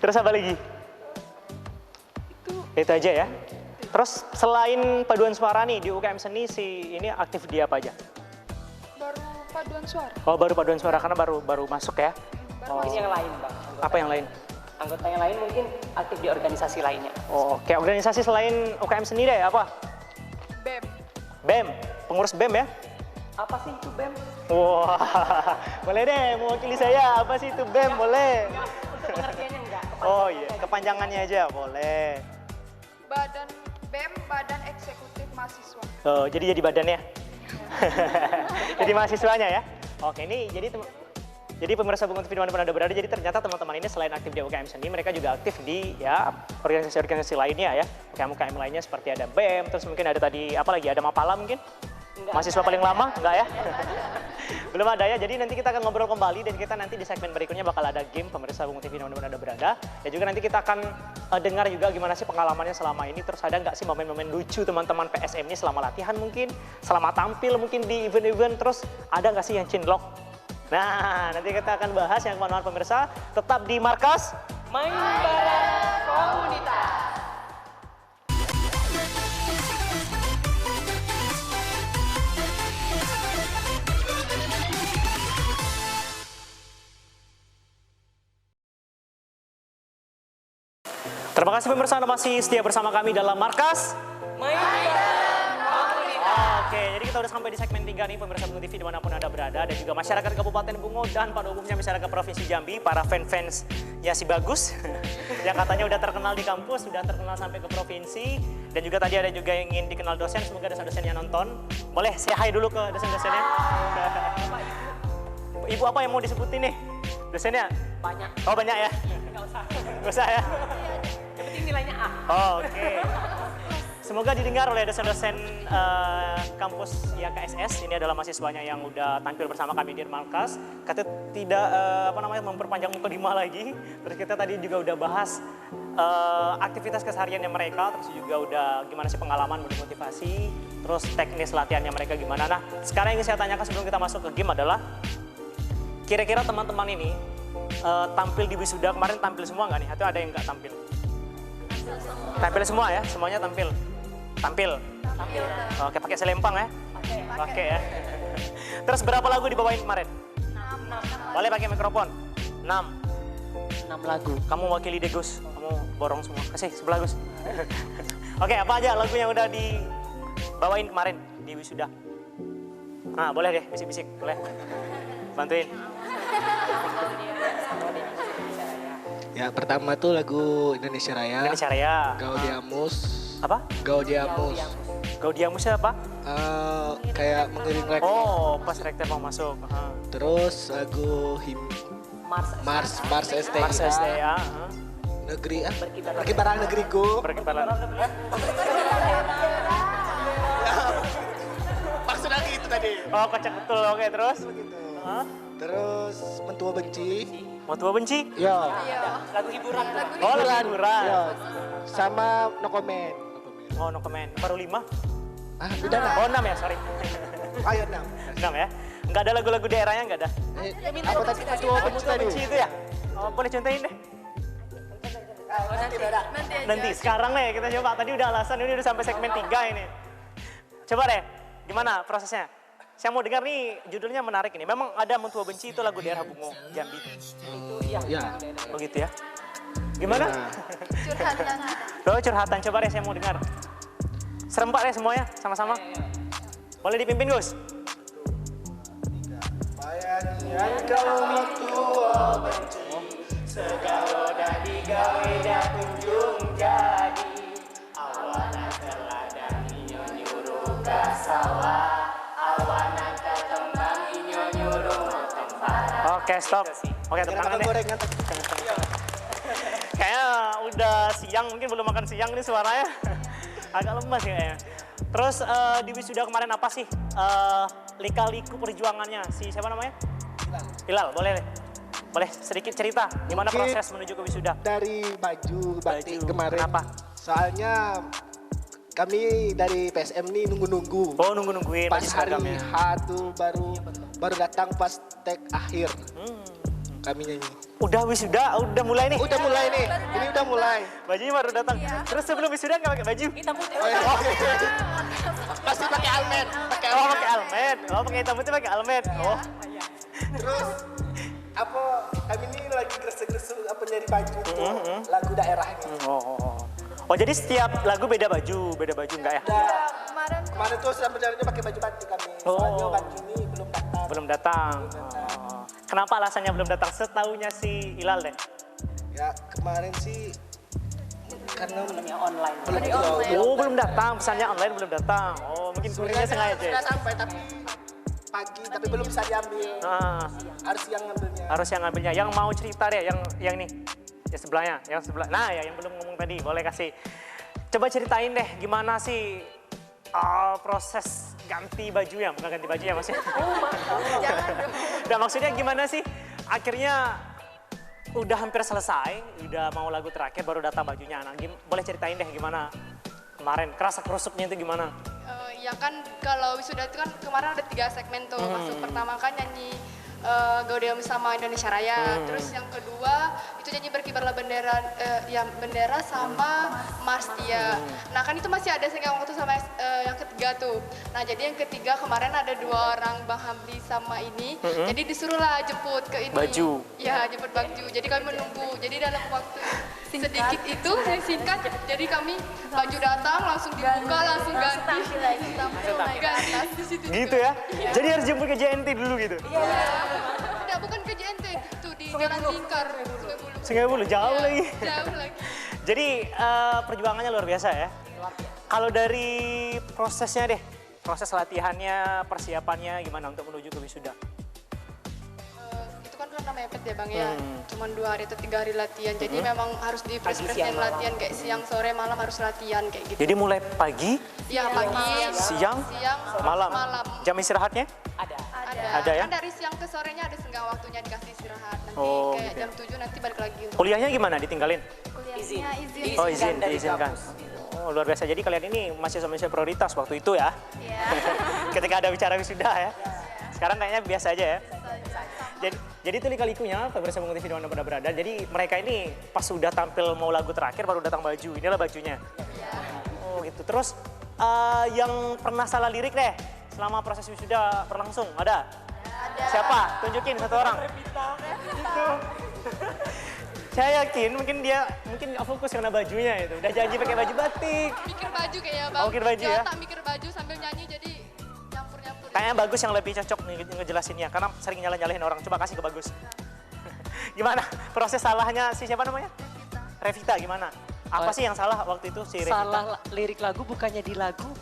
A: Terus apa lagi? Itu aja ya? Terus selain paduan suara nih, di UKM Seni ini aktif di apa aja?
C: Baru paduan suara.
A: Oh, baru paduan suara karena baru masuk ya?
B: Mungkin yang lain, Bang.
A: Apa yang lain?
B: Anggota yang lain mungkin aktif di organisasi lainnya.
A: Oh, oke. Organisasi selain UKM Seni deh, apa?
C: BEM.
A: BEM, pengurus BEM ya?
B: Apa sih itu BEM?
A: Wah, boleh deh mewakili saya. Apa sih itu BEM, boleh?
B: Untuk pengertiannya enggak.
A: Oh iya, kepanjangannya aja, boleh.
C: BEM, Badan Eksekutif Mahasiswa.
A: Oh, jadi badannya? Jadi mahasiswanya ya? Oke, ini jadi pemirsa Bunga TV dimanapun Anda berada, jadi ternyata teman-teman ini selain aktif di UKM Seni, mereka juga aktif di ya organisasi-organisasi lainnya ya. UKM lainnya seperti ada BEM, terus mungkin ada tadi, apa lagi, ada Mapala mungkin? Mahasiswa paling lama? Enggak ya? Belum ada ya, jadi nanti kita akan ngobrol kembali dan kita nanti di segmen berikutnya bakal ada game pemirsa Bunga TV dimanapun Anda berada. Dan juga nanti kita akan dengar juga gimana sih pengalamannya selama ini, terus ada nggak sih momen-momen lucu teman-teman PSM ini selama latihan mungkin, selama tampil mungkin di event-event, terus ada nggak sih yang cinlok? Nah, nanti kita akan bahas yang kemana-mana pemirsa, tetap di Markas
B: Main bareng komunitas.
A: Terima kasih pemirsa, Anda masih setia bersama kami dalam Markas
B: Main bareng komunitas.
A: Oke, jadi kita udah sampai di segmen 3 nih pemirsa Bungo TV dimanapun Anda berada. Dan juga masyarakat Kabupaten Bungo dan pada umumnya masyarakat Provinsi Jambi. Para fans ya si Bagus yang katanya udah terkenal di kampus, sudah terkenal sampai ke provinsi. Dan juga tadi ada juga yang ingin dikenal dosen, semoga dosen-dosen yang nonton. Boleh say hi dulu ke dosen-dosennya. Ibu apa yang mau disebutin nih? Dosennya?
B: Banyak.
A: Oh banyak ya?
B: Nggak usah.
A: Nggak usah ya?
B: Yang penting nilainya A.
A: Oh, oke. Semoga didengar oleh dosen-dosen kampus YKSS. Ini adalah mahasiswanya yang udah tampil bersama kami di Markas. Kita tidak memperpanjang mukadimah lagi. Terus kita tadi juga udah bahas aktivitas kesehariannya mereka, terus juga udah gimana sih pengalaman, motivasi, terus teknis latihannya mereka gimana. Nah, sekarang yang ingin saya tanyakan sebelum kita masuk ke game adalah kira-kira teman-teman ini tampil di wisuda kemarin tampil semua nggak nih? Atau ada yang nggak tampil? Tampil semua ya? Semuanya tampil? Tampil? Oke, pakai selempang ya? Pakai ya. Terus berapa lagu dibawain kemarin? 6. Boleh pakai mikrofon? 6
B: lagu.
A: Kamu wakili Degus, kamu borong semua. Kasih sebelah Gus. Oke, apa aja lagu yang udah dibawain kemarin di wisuda? Nah, boleh deh, bisik-bisik, boleh. Bantuin.
F: Ya, pertama tuh lagu Indonesia Raya.
A: Indonesia Raya.
F: Gaudiamus.
A: Apa?
F: Gaudiamus.
A: Gaudiamus apa?
F: Kayak mengiring rektor.
A: Oh, pas rektor mau masuk.
F: Terus lagu Mars STIA.
A: Mars STIA.
F: Negeri Berkibaran negeriku.
A: Berkibaran.
F: Maksudnya gitu tadi.
A: Oh, kocak betul. Oke, terus?
F: Terus Mentua Benci.
A: Mentua Benci?
F: Ya.
B: Lagu hiburan.
A: Oh, lagu hiburan.
F: Ya. Sama No Comment.
A: Oh, No Comment. Baru 5?
F: Udah lah.
A: Oh, 6 ya, sorry.
F: Ayo 6.
A: 6 ya? Enggak ada lagu-lagu daerahnya, enggak ada?
F: Apa tadi Mentua Benci tadi?
A: Benci itu ya? Oh, boleh contohin deh. Nanti sekarang nih kita coba. Tadi udah alasan, ini udah sampai segmen 3 ini. Coba deh, gimana prosesnya? Saya mau dengar nih, judulnya menarik ini. Memang ada Mentua Benci itu lagu daerah Bungo, Jambi.
F: Ya.
A: Oh gitu ya? Gimana?
C: Curhatan.
A: Oh, curhatan. Coba deh saya mau dengar. Serempak deh semuanya, sama-sama. Boleh dipimpin, Gus?
F: Bayangan kau Mentua Benci, segala dah digawe dah kunjung jadi. Awana teladan inyo nyuruh ke sawah, awana ke tembang inyo nyuruh tempara.
A: Oke, stop. Oke, tepuk tangan deh. Kayaknya udah siang, mungkin belum makan siang nih suaranya. Agak lemas kayaknya. Terus di wisuda kemarin apa sih lika-liku perjuangannya? Si siapa namanya? Hilal, boleh deh. Boleh sedikit cerita gimana
F: Mungkin
A: proses menuju ke wisuda?
F: Dari baju batik kemarin.
A: Kenapa?
F: Soalnya kami dari PSM nih nunggu-nunggu.
A: Oh, nunggu-nungguin
F: pas
A: baju
F: hari
A: seragamnya.
F: H tuh baru datang pas tag akhir. Kami nyanyi.
A: Udah wisuda, udah mulai nih.
F: Udah mulai nih. Ini udah mulai.
A: Bajunya baru datang. Terus sebelum wisuda nggak pakai baju?
B: Hitam putih.
F: Pasti pakai almet. Pakai
A: Oh, pakai almet. Oh, pakai hitam putih pakai almet. Oh.
F: Terus kami ini lagi gresek-gresek nyari baju tuh lagu daerah ini.
A: Oh, jadi setiap lagu beda baju enggak ya?
F: Kemarin tuh sebenarnya pakai baju batik kami. Soalnya baju ini belum datang.
A: Belum datang. Oh. Kenapa alasannya belum datang? Setahunya si Hilal deh.
F: Ya kemarin sih karena
B: online.
A: Belum datang, pesannya online belum datang. Oh, mungkin kurirnya sengaja.
F: Sudah sampai tapi pagi tapi belum bisa diambil. Harus yang ngambilnya.
A: Harus yang ngambilnya. Yang mau cerita deh, yang nih, ya sebelahnya, yang sebelah. Nah, ya yang belum ngomong tadi, boleh kasih. Coba ceritain deh, gimana sih proses ganti baju ya, bukan ganti baju ya maksudnya. Nah, maksudnya gimana sih? Akhirnya udah hampir selesai, udah mau lagu terakhir baru datang bajunya. Nah, boleh ceritain deh gimana kemarin, kerasa kerusupnya itu gimana?
C: Ya kan kalau wisuda itu kan kemarin ada 3 segmen tuh. Masuk pertama kan nyanyi Gaudiamus sama Indonesia Raya. Terus yang kedua itu nyanyi Berkibarlah bendera, bendera sama Mars dia. Nah kan itu masih ada senggang waktu sama yang ketiga tuh. Nah jadi yang ketiga kemarin ada 2 orang Bang Hamdi sama ini. Jadi disuruhlah jemput ke ini.
A: Baju.
C: Ya jemput baju. Jadi kami menunggu. Jadi dalam waktu
K: sedikit itu singkat, jadi kami baju datang langsung dibuka langsung ganti ganti di situ
A: Gitu ya? Jadi harus jemput ke JNT dulu gitu?
K: Tidak, bukan ke JNT, itu di Jalan Lingkar
A: Sungai Bulu, jauh lagi.
K: jauh lagi.
A: Jadi perjuangannya luar biasa ya? Kalau dari prosesnya deh, proses latihannya, persiapannya gimana untuk menuju ke wisuda?
K: Itu kan karena mepet ya Bang ya, cuman 2 hari atau 3 hari latihan, jadi memang harus di press-pressin latihan kayak siang, sore, malam harus latihan kayak gitu.
A: Jadi mulai pagi,
K: Iya pagi,
A: siang, malam. Jam istirahatnya? Ada ya?
K: Kan dari siang ke sorenya ada setengah waktunya dikasih istirahat. Nanti
A: Oh,
K: kayak
A: gitu.
K: jam 7 nanti balik lagi.
A: Kuliahnya gimana? Ditinggalin?
C: Kuliahnya izin.
A: Oh izin, diizinkan. Oh luar biasa. Jadi kalian ini mahasiswa prioritas waktu itu ya?
C: Iya.
A: Ketika ada bicara wisuda ya? Sekarang kayaknya biasa aja ya? Jadi itu lika-likunya pemirsa Bungo TV dimana pada berada. Jadi mereka ini pas sudah tampil mau lagu terakhir baru datang baju. Inilah bajunya. Oh gitu. Terus yang pernah salah lirik deh selama proses wisuda berlangsung ada? Siapa? Tunjukin satu orang. Itu. Saya yakin mungkin nggak fokus karena bajunya itu. Udah janji pakai baju batik.
K: Mikir baju kayaknya Bang.
A: Oh, mikir baju ya?
K: Tak mikir baju sambil nyanyi jadi nyampur-nyampur.
A: Kayaknya Bagus yang lebih cocok nih ngejelasinnya karena sering nyalahin orang. Coba kasih ke Bagus. Gimana proses salahnya si siapa namanya? Revita gimana? Apa sih yang salah waktu itu si Revita?
B: Salah lirik lagu bukannya di lagu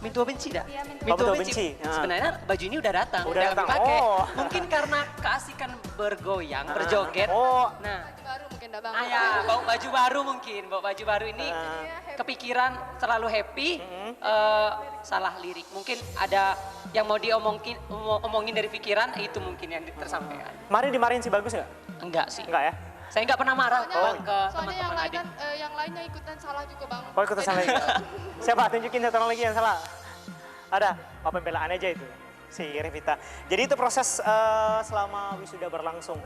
B: Mintua Benci dah?
C: Iya,
A: Mintua Benci.
B: Sebenarnya baju ini udah datang,
A: Udah datang.
B: dipakai.
A: Oh.
B: Mungkin karena keasikan bergoyang, berjoget.
A: Oh.
B: Nah,
K: Baru mungkin dah Bang.
B: ya, bawa baju baru mungkin. Bawa baju baru ini kepikiran terlalu happy, salah lirik. Mungkin ada yang mau omongin dari pikiran, itu mungkin yang tersampaikan.
A: Kemarin dimarahin si Bagus nggak?
B: Enggak sih.
A: Enggak ya?
B: Saya nggak pernah marah ke
K: Soalnya
B: teman-teman adik.
K: yang lainnya ikutan salah juga Bang.
A: Oh ikutan salah lagi. Siapa? Tunjukin satu orang lagi yang salah. Ada? Oh pembelaan aja itu. Si Revita. Jadi itu proses selama wisuda berlangsung.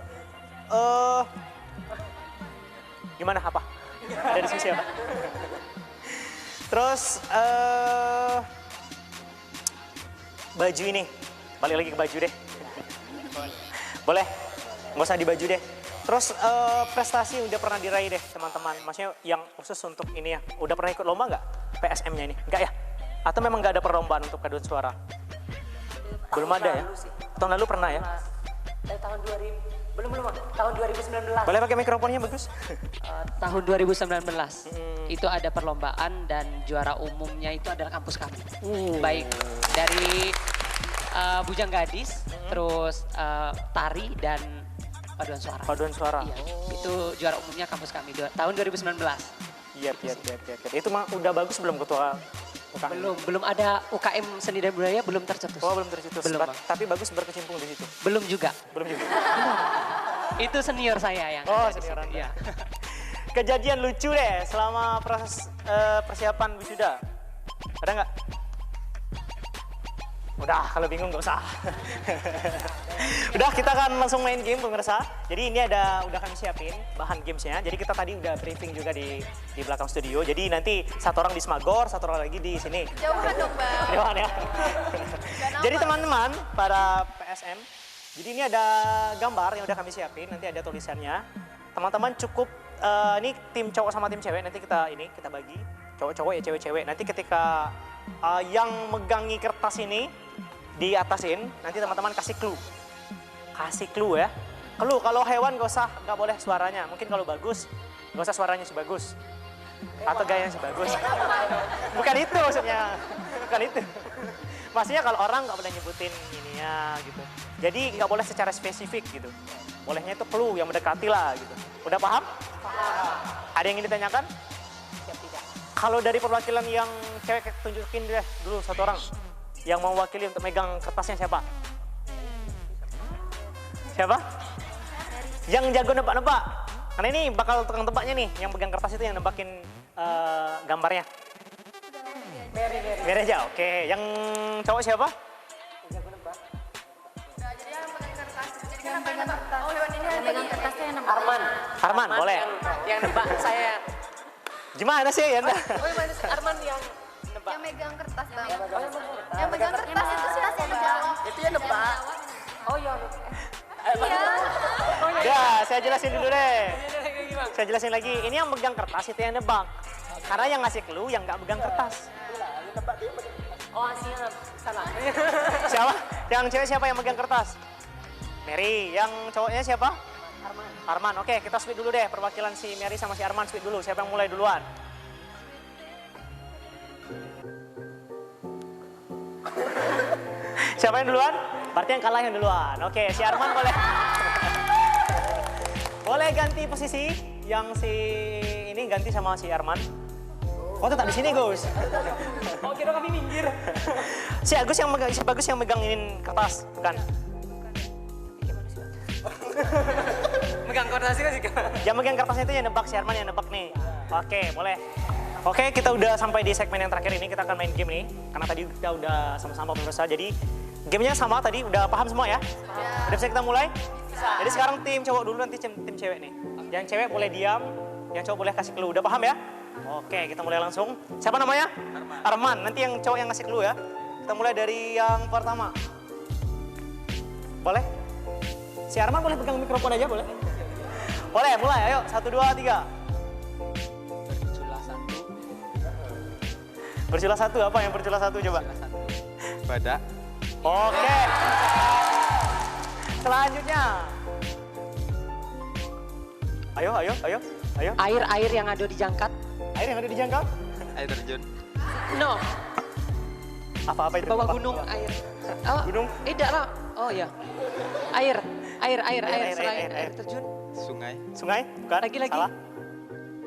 A: Gimana apa? Ada diskusi apa? Terus baju ini. Balik lagi ke baju deh. Boleh? Nggak usah di baju deh. Terus prestasi udah pernah diraih deh teman-teman. Maksudnya yang khusus untuk ini ya. Udah pernah ikut lomba nggak PSM-nya ini? Enggak ya? Atau memang nggak ada perlombaan untuk paduan suara? Belum ada ya? Tahun lalu pernah ya?
B: Tahun 2000, belum, tahun 2019.
A: Boleh pakai mikrofonnya Bagus?
B: Tahun 2019 itu ada perlombaan dan juara umumnya itu adalah kampus kami. Baik dari Bujang Gadis, terus tari dan paduan suara.
A: Paduan suara.
B: Iya, itu juara umumnya kampus kami tahun 2019.
A: Iya. Itu mah udah bagus belum ketua UKM?
B: Belum ada UKM Seni dan Budaya belum tercetus.
A: Oh belum tercetus.
B: Belum, Bang.
A: Tapi Bagus berkecimpung di situ.
B: Belum juga.
A: Belum juga.
B: Itu senior saya yang.
A: Oh
B: ada di
A: senior
B: situ,
A: Anda.
B: iya.
A: Kejadian lucu deh selama proses persiapan wisuda. Ada nggak? Udah, kalau bingung nggak usah. Udah, kita akan langsung main game pemirsa. Jadi ini udah kami siapin bahan gamesnya. Jadi kita tadi udah briefing juga di belakang studio. Jadi nanti satu orang di Smagor, satu orang lagi di sini.
C: Jauhan dong Bang.
A: Jauhan ya. Jadi teman-teman para PSM, jadi ini ada gambar yang udah kami siapin. Nanti ada tulisannya. Teman-teman cukup ini tim cowok sama tim cewek. Nanti kita bagi cowok-cowok ya cewek-cewek. Nanti ketika yang megangi kertas ini di atasin, nanti teman-teman kasih clue. Kasih clue ya. Clue kalau hewan nggak boleh suaranya. Mungkin kalau Bagus, nggak usah suaranya si Bagus. Atau gayanya si Bagus. Bukan itu maksudnya. Bukan itu. Maksudnya kalau orang nggak boleh nyebutin ininya gitu. Jadi nggak boleh secara spesifik gitu. Bolehnya itu clue yang mendekati lah gitu. Udah paham? Ada yang ingin ditanyakan? Kalau dari perwakilan yang cewek tunjukin deh dulu satu orang. Yang mau wakili untuk megang kertasnya siapa? Siapa? Yang jago nebak-nebak. Karena ini bakal tukang tebaknya nih. Yang pegang kertas itu yang nebakin gambarnya. Mary aja, oke. Yang cowok siapa?
C: Yang pegang kertas. Oh, hewan ini yang pegang kertasnya yang nembak.
A: Arman, boleh.
B: Yang nebak saya.
A: Gimana sih ya?
B: Arman yang nebak.
C: Yang megang kertas Bang. Yang megang kertas itu siapa yang jawab?
B: Itu yang nebak. Oh iya.
A: Ya, saya jelasin dulu deh. Saya jelasin lagi. Ini yang megang kertas itu yang nebak. Karena yang ngasih clue yang nggak megang kertas.
B: Oh, hasilnya salah.
A: Siapa? Yang cewek siapa yang megang kertas? Mary. Yang cowoknya siapa? Arman. Oke, kita split dulu deh. Perwakilan si Mary sama si Arman split dulu. Siapa yang mulai duluan? Siapa yang duluan? Berarti yang kalah yang duluan. Oke, si Arman boleh. Boleh ganti posisi. Yang si ini ganti sama si Arman. Oh, tetap di sini, Gus.
B: Oh, kira kami minggir.
A: Si Agus yang megang, si Bagus yang megangin kertas, bukan?
B: Megang kertas sih kan?
A: Yang megang kertasnya itu yang nebak, si Arman yang nebak nih. Oke, boleh. Oke, kita udah sampai di segmen yang terakhir ini, kita akan main game nih. Karena tadi kita udah sama-sama pemirsa, jadi gamenya sama tadi, udah paham semua ya? Udah bisa kita mulai? Jadi sekarang tim cowok dulu, nanti tim cewek nih. Yang cewek boleh diam, yang cowok boleh kasih clue. Udah paham ya? Oke, kita mulai langsung. Siapa namanya? Arman. Nanti yang cowok yang ngasih clue ya. Kita mulai dari yang pertama. Boleh? Si Arman boleh pegang mikrofon aja, boleh? Boleh, mulai. Ayo, 1, 2, 3. Bercula satu, apa yang bercula satu coba?
G: Badak.
A: Oke. Selanjutnya. Ayo.
B: Air yang ada di jangkat.
A: Air yang ada di jangkau?
G: Air terjun.
B: No.
A: Apa itu?
B: Bawah gunung air. Oh,
A: gunung?
B: Tidak lah. Oh ya. Air. Selain air terjun.
G: Sungai.
A: Bukan?
B: Lagi.
A: Salah.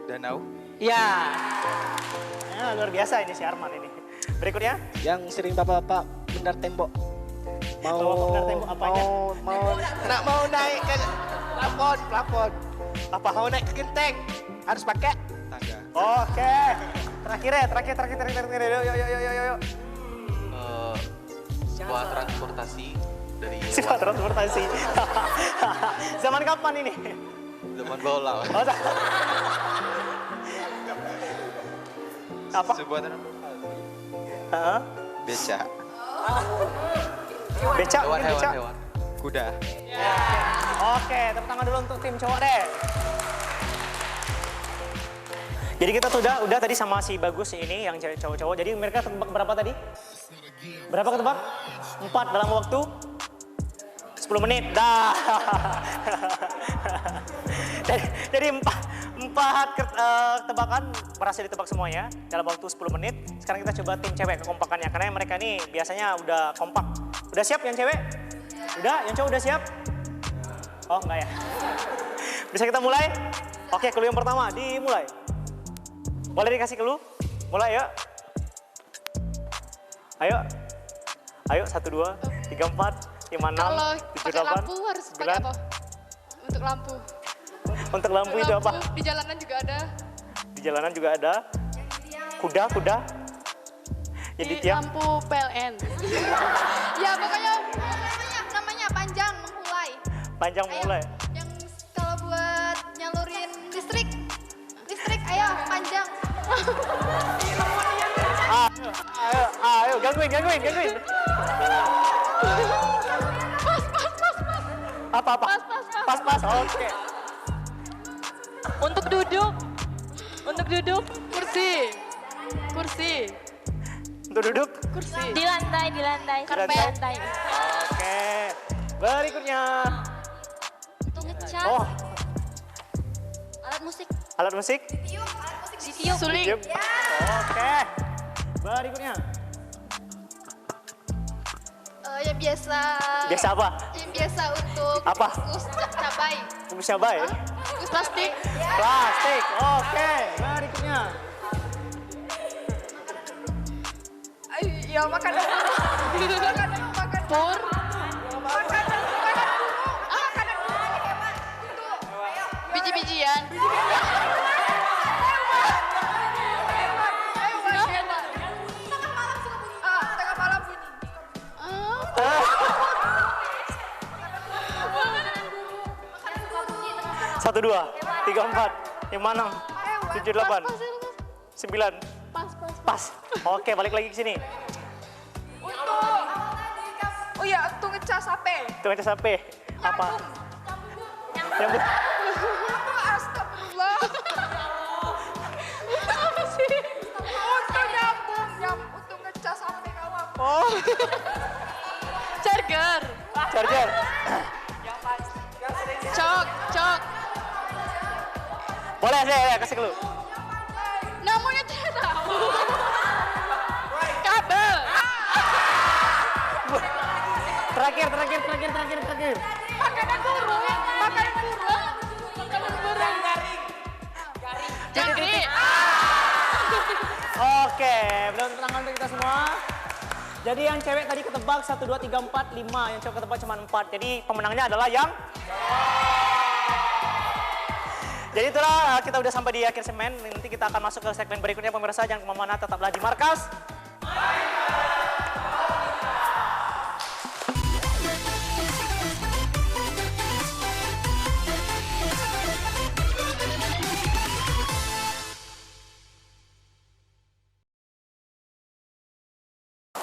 G: Danau.
B: Ya.
A: Ya, luar biasa ini si Arman ini. Berikutnya.
F: Yang sering bapak-bapak benar tembok.
A: Bapak benar tembok apanya?
F: Mau naik ke plafon. Apa? Mau naik ke genteng. Harus pakai
G: Tangga.
A: Oke. Terakhir. Yuk.
I: Sebuah transportasi dari
A: Sebuah transportasi. Zaman kapan ini?
I: zaman bola.
A: Oh, apa?
G: Sebuah transportasi. Beca.
A: Beca, mungkin beca.
I: Hewan.
G: Kuda.
A: Oke, tepuk tangan dulu untuk tim cowok deh. Jadi kita tuh udah tadi sama si Bagus ini yang cowok-cowok. Jadi mereka tebak berapa tadi? Berapa ketebak? 4 dalam waktu 10 menit. Dah. Jadi 4 tebakan berhasil ditebak semuanya dalam waktu 10 menit. Sekarang kita coba tim cewek kekompakannya karena mereka ini biasanya udah kompak. Udah siap yang cewek? Udah, yang cowok udah siap? Oh, enggak ya. Bisa kita mulai? Oke, clue yang pertama dimulai. Boleh dikasih clue? Mulai ya. Ayo. 1, 2, 3, 4, 5, 6,
K: Kalau
A: 7,
K: pakai
A: 8,
K: lampu harus pakai
A: 9.
K: apa? Untuk lampu.
A: Untuk lampu itu apa?
K: Di jalanan juga ada.
A: Di jalanan juga ada. Kuda. Jadi
K: Di
A: tiang.
K: lampu PLN. Ya pokoknya
C: namanya panjang menghulai.
A: Panjang mulai.
C: Yang kalau buat nyalurin listrik, ayo panjang.
A: Ayo, gangguin. Apa? Pas. Oke.
K: Untuk duduk. Kursi.
A: Untuk duduk.
K: Kursi.
J: Di lantai.
A: Karpet. Oke. Berikutnya.
D: Untuk ngecas.
A: Oh,
D: Alat musik.
A: alat musik.
D: Ditiup.
K: Suling.
A: Tiup. Oke. Berikutnya.
C: Yang biasa.
A: Biasa apa?
C: Yang biasa untuk
A: Apa?
C: bungkus cabai.
A: Bungkus cabai.
C: Bungkus plastik.
A: Plastik. Oke. Berikutnya.
C: Ya makanan.
K: Pur. Biji-bijian.
C: Tengah malam.
A: 1, 2, 3, 4, 5, 6, 7, 8, 9. Pas. Oke, balik lagi ke sini.
C: Oh iya, untuk ngecas HP.
A: Itu ngecas HP. Apa? Yang
C: Astagfirullah.
K: Oh. Charger.
A: Charger.
K: Cok.
A: Boleh saya kasih clue.
K: Namanya tidak tahu. Kabel.
A: Terakhir.
K: Makanan burung. Garing.
A: Oke, belum tenang untuk kita semua. Jadi yang cewek tadi ketebak 1, 2, 3, 4, 5. Yang cowok ketebak cuma 4. Jadi pemenangnya adalah yang... Jadi itulah kita udah sampai di akhir segmen. Nanti kita akan masuk ke segmen berikutnya pemirsa. Jangan kemana-mana, tetaplah di Markas.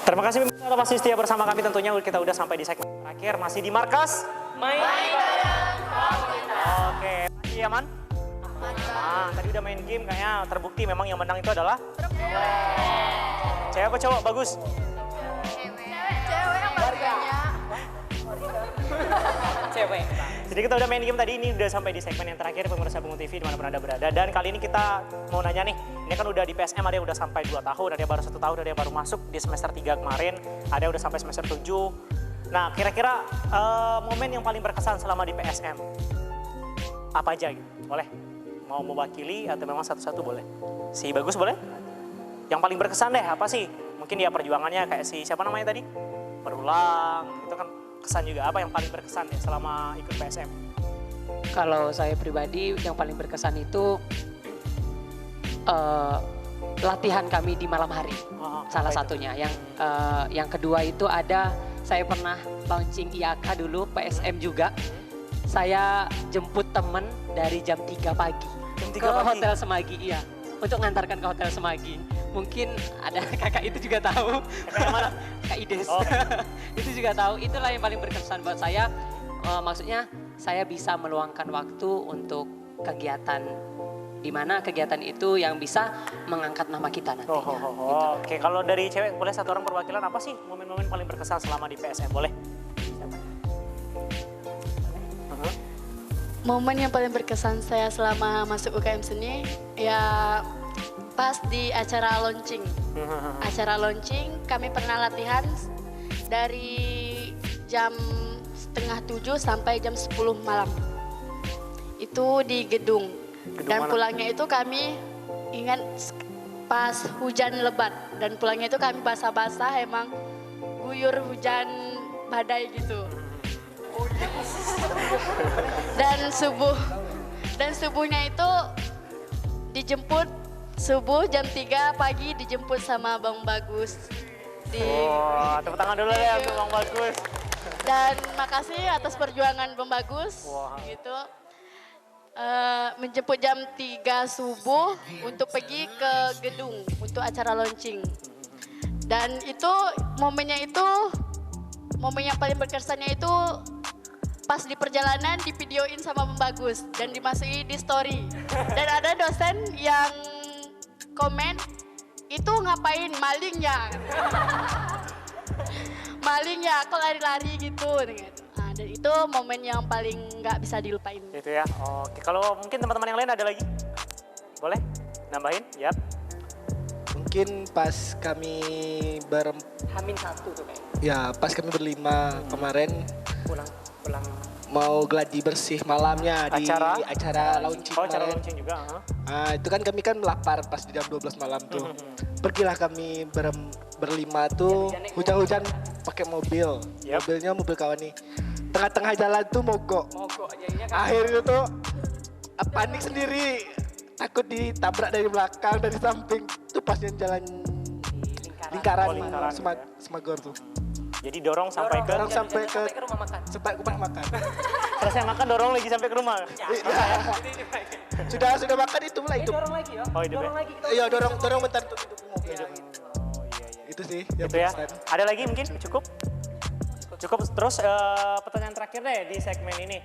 A: Terima kasih pemirsa sudah pasti setia bersama kami, tentunya kita udah sampai di segmen terakhir, masih di Markas. Main bareng. Oke, masih aman? Nah, tadi udah main game kayaknya terbukti memang yang menang itu adalah cewek apa cowok? Bagus.
K: Cewek harganya.
B: Cewek.
A: Jadi kita udah main game tadi, ini udah sampai di segmen yang terakhir pemirsa Bungo TV dimanapun Anda berada. Dan kali ini kita mau nanya nih, ini kan udah di PSM ada yang udah sampai 2 tahun, ada yang baru 1 tahun, ada yang baru masuk di semester 3 kemarin, ada yang udah sampai semester 7. Nah kira-kira momen yang paling berkesan selama di PSM, apa aja gitu? Boleh? Mau mewakili atau memang satu-satu boleh? Si Bagus boleh? Yang paling berkesan deh apa sih? Mungkin ya perjuangannya kayak si siapa namanya tadi? Berulang, itu kan kesan juga. Apa yang paling berkesan ya selama ikut PSM?
B: Kalau saya pribadi yang paling berkesan itu latihan kami di malam hari, salah satunya. Yang kedua itu ada saya pernah launching IAK dulu, PSM juga. Saya jemput temen dari jam 3 pagi ke Hotel Semagi, iya, untuk ngantarkan ke Hotel Semagi. Mungkin ada kakak itu juga tahu.
A: Kakak mana?
B: Kak Ides.
A: Oh.
B: Itu juga tahu. Itulah yang paling berkesan buat saya. Maksudnya saya bisa meluangkan waktu untuk kegiatan di mana kegiatan itu yang bisa mengangkat nama kita nantinya. Gitu.
A: Oke, kalau dari cewek boleh satu orang perwakilan, apa sih momen-momen paling berkesan selama di PSM? Boleh?
E: Momen yang paling berkesan saya selama masuk UKM Seni ya pas di acara launching. Acara launching kami pernah latihan dari jam 6:30 sampai jam 10 malam. Itu di gedung. Dan pulangnya itu kami ingat pas hujan lebat. Dan pulangnya itu kami basah-basah, emang guyur hujan badai gitu. Dan subuhnya itu dijemput subuh jam 3 pagi dijemput sama Bang Bagus.
A: Wah, tepuk tangan dulu ya untuk Bang Bagus.
E: Dan makasih atas perjuangan Bang Bagus. Gitu. Menjemput jam 3 subuh untuk pergi ke gedung untuk acara launching. Dan itu momen yang paling berkesannya itu pas di perjalanan di videoin sama Bang Bagus dan dimasuki di story. Dan ada dosen yang komen, itu ngapain, maling ya? Maling ya, kok lari-lari gitu. Nah, dan itu momen yang paling nggak bisa dilupain.
A: Itu ya, oke. Kalau mungkin teman-teman yang lain ada lagi? Boleh? Nambahin? Yap.
F: Mungkin pas kami
B: Hamin 1 tuh kayak.
F: Ya, pas kami berlima kemarin
B: Pulang.
F: mau gladi bersih malamnya di acara launching.
A: Oh, acara launching juga.
F: Itu kan kami kan lapar pas di jam 12 malam tuh. Pergilah kami berlima tuh hujan-hujan pakai mobil. Mobilnya mobil kawan nih. Tengah-tengah jalan tuh mogok. Akhirnya tuh panik sendiri. Takut ditabrak dari belakang, dari samping. Tuh pas yang jalan lingkaran Semagor tuh.
A: Jadi dorong sampai ke
B: rumah makan.
F: Sampai ke rumah makan.
A: Selesai makan dorong lagi sampai ke rumah.
F: Sudah makan itu mulai itu.
B: Dorong lagi ya?
A: Oh, hidup ya?
F: Iya, dorong bentar untuk mobil. Itu sih yang
A: Itu ya.
F: berkesan.
A: Ada lagi mungkin? Cukup? Cukup. Terus pertanyaan terakhir deh di segmen ini.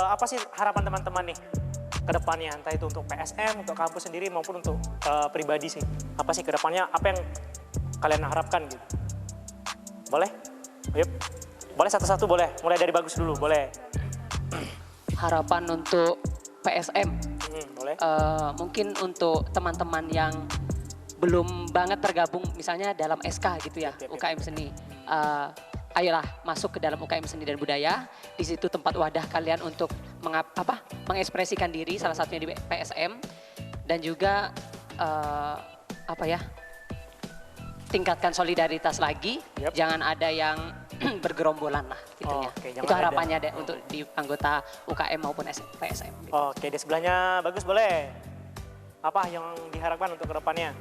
A: Apa sih harapan teman-teman nih ke depannya? Entah itu untuk PSM, untuk kampus sendiri maupun untuk pribadi sih. Apa sih ke depannya? Apa yang kalian harapkan gitu? Boleh? Yuk. Boleh satu-satu boleh. Mulai dari bagus dulu, boleh.
B: Harapan untuk PSM.
A: Boleh.
B: Mungkin untuk teman-teman yang belum banget tergabung misalnya dalam SK gitu ya, UKM Seni. Ayolah masuk ke dalam UKM Seni dan Budaya. Di situ tempat wadah kalian untuk mengekspresikan diri, salah satunya di PSM. Dan juga tingkatkan solidaritas lagi. Jangan ada yang bergerombolan lah gitu ya. Itu harapannya deh untuk di anggota UKM maupun PSM. Gitu.
A: Oke, di sebelahnya bagus boleh. Apa yang diharapkan untuk kedepannya?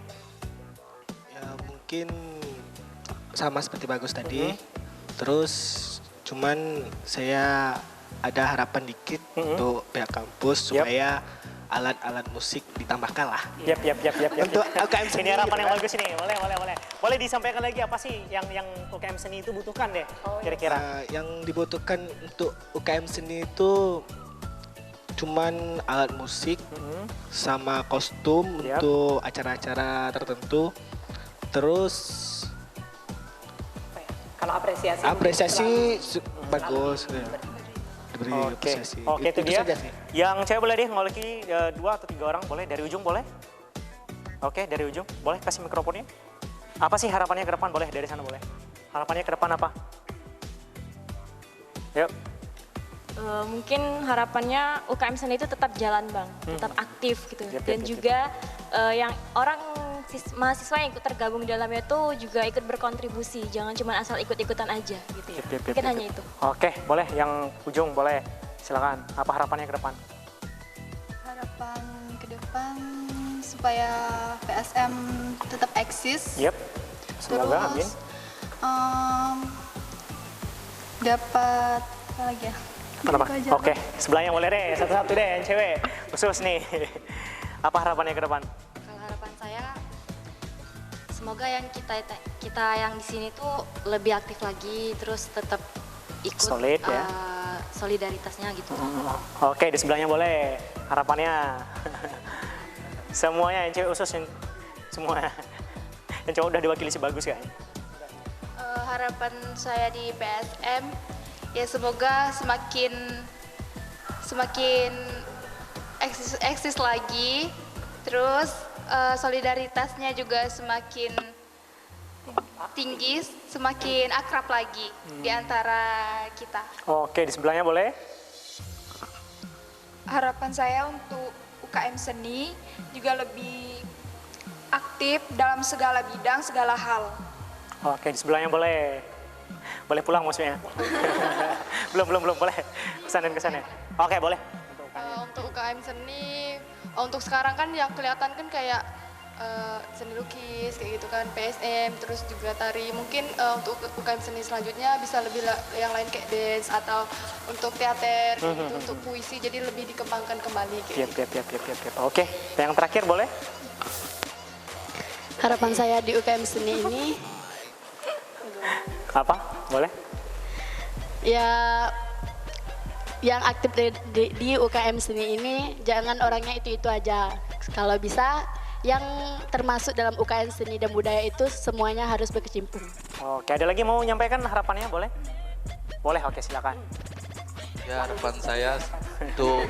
F: Ya mungkin sama seperti bagus tadi. Terus cuman saya ada harapan dikit untuk pihak kampus supaya alat-alat musik ditambahkan lah.
A: Yap.
F: Untuk UKM Seni.
A: Ini harapan yang bagus ini. Boleh. Boleh disampaikan lagi apa sih yang UKM Seni itu butuhkan deh kira-kira?
F: Yang dibutuhkan untuk UKM Seni itu cuman alat musik sama kostum untuk acara-acara tertentu. Terus
B: kalau
F: apresiasi bagus. Diberi apresiasi.
A: Oke, itu dia. Yang cewek boleh deh ngoleki 2 atau 3 orang, boleh dari ujung boleh? Oke, dari ujung. Boleh kasih mikrofonnya? Apa sih harapannya ke depan? Boleh dari sana boleh. Harapannya ke depan apa? Yuk.
J: Mungkin harapannya UKM Seni itu tetap jalan Bang, tetap aktif gitu. Dan juga yang orang mahasiswa yang ikut tergabung di dalamnya itu juga ikut berkontribusi, jangan cuma asal ikut-ikutan aja gitu ya. Mungkin hanya itu.
A: Oke, boleh yang ujung boleh. Silakan. Apa harapannya ke depan?
K: Harapan ke depan supaya PSM tetap eksis.
A: Semoga amin.
K: Dapat apa lagi ya?
A: Kenapa? Oke, sebelahnya boleh deh, satu-satu deh yang cewek. Khusus nih. Apa harapannya ke depan?
D: Kalau harapan saya semoga yang kita yang di sini tuh lebih aktif lagi, terus tetap ikut
A: Solid, ya.
D: Solidaritasnya gitu.
A: Oke, di sebelahnya boleh. Harapannya semuanya yang cewek khusus yang semua. Yang cowok udah diwakili si bagus kan?
C: Harapan saya di PSM ya semoga semakin eksis lagi, terus solidaritasnya juga semakin tinggi, semakin akrab lagi di antara kita.
A: Oke, di sebelahnya boleh.
L: Harapan saya untuk UKM Seni juga lebih aktif dalam segala bidang, segala hal.
A: Oke, di sebelahnya boleh. Boleh pulang maksudnya. belum boleh. Kesannya. Oke, boleh.
K: Untuk UKM Seni, untuk sekarang kan yang kelihatan kan kayak seni lukis kayak gitu kan, PSM, terus juga tari. Mungkin untuk UKM Seni selanjutnya bisa lebih yang lain kayak dance atau untuk teater gitu, untuk puisi, jadi lebih dikembangkan kembali kayak
A: Siap. Oke, yang terakhir boleh.
E: Harapan saya di UKM Seni ini
A: Apa? Boleh?
E: ya yang aktif di UKM Seni ini jangan orangnya itu aja. Kalau bisa yang termasuk dalam UKM Seni dan Budaya itu semuanya harus berkecimpung.
A: Oke, ada lagi mau menyampaikan harapannya boleh? Boleh, oke silakan.
I: Ya harapan saya untuk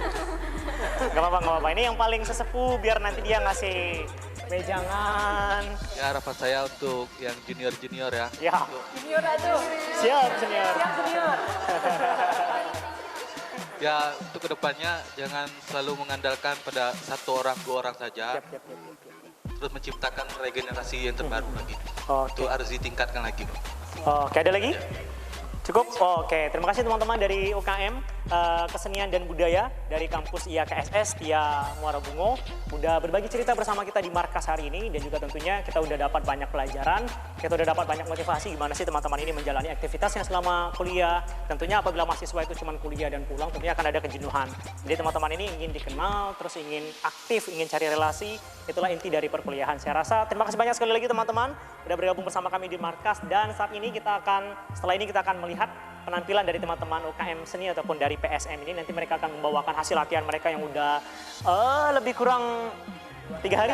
A: Gak apa-apa. Ini yang paling sesepuh biar nanti dia ngasih wejangan.
I: ya harapan saya untuk yang junior ya.
A: Ya.
L: Junior aduh.
A: Siap senior.
I: Ya untuk kedepannya jangan selalu mengandalkan pada 1 orang 2 orang saja. Terus menciptakan regenerasi yang terbaru lagi. Itu harus ditingkatkan lagi.
A: Oke, ada lagi? Cukup? Oke, terima kasih teman-teman dari UKM Kesenian dan Budaya dari kampus IAKSS Tia Muara Bungo udah berbagi cerita bersama kita di markas hari ini, dan juga tentunya kita udah dapat banyak pelajaran, kita udah dapat banyak motivasi gimana sih teman-teman ini menjalani aktivitasnya selama kuliah. Tentunya apabila mahasiswa itu cuma kuliah dan pulang, tentunya akan ada kejenuhan. Jadi teman-teman ini ingin dikenal, terus ingin aktif, ingin cari relasi, itulah inti dari perkuliahan. Saya rasa terima kasih banyak sekali lagi teman-teman udah bergabung bersama kami di markas, dan saat ini setelah ini kita akan melihat penampilan dari teman-teman UKM Seni ataupun dari PSM ini. Nanti mereka akan membawakan hasil latihan mereka yang udah lebih kurang 3 hari.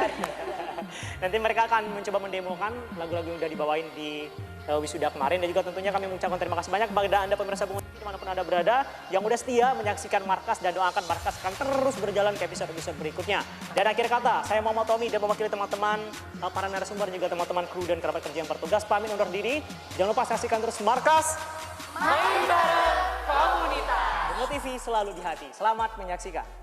A: Nanti mereka akan mencoba mendemokan lagu-lagu yang udah dibawain di wisuda kemarin. Dan juga tentunya kami mengucapkan terima kasih banyak kepada Anda pemirsa Bungo TV dimanapun Anda berada yang udah setia menyaksikan Markas dan doakan Markas akan terus berjalan ke episode-episode berikutnya. Dan akhir kata, saya Muhammad Tommy dan mewakili teman-teman para narasumber dan juga teman-teman kru dan kerabat kerja yang bertugas pamit undur diri. Jangan lupa saksikan terus Markas Main Bareng Komunitas. Bungo TV selalu di hati. Selamat menyaksikan.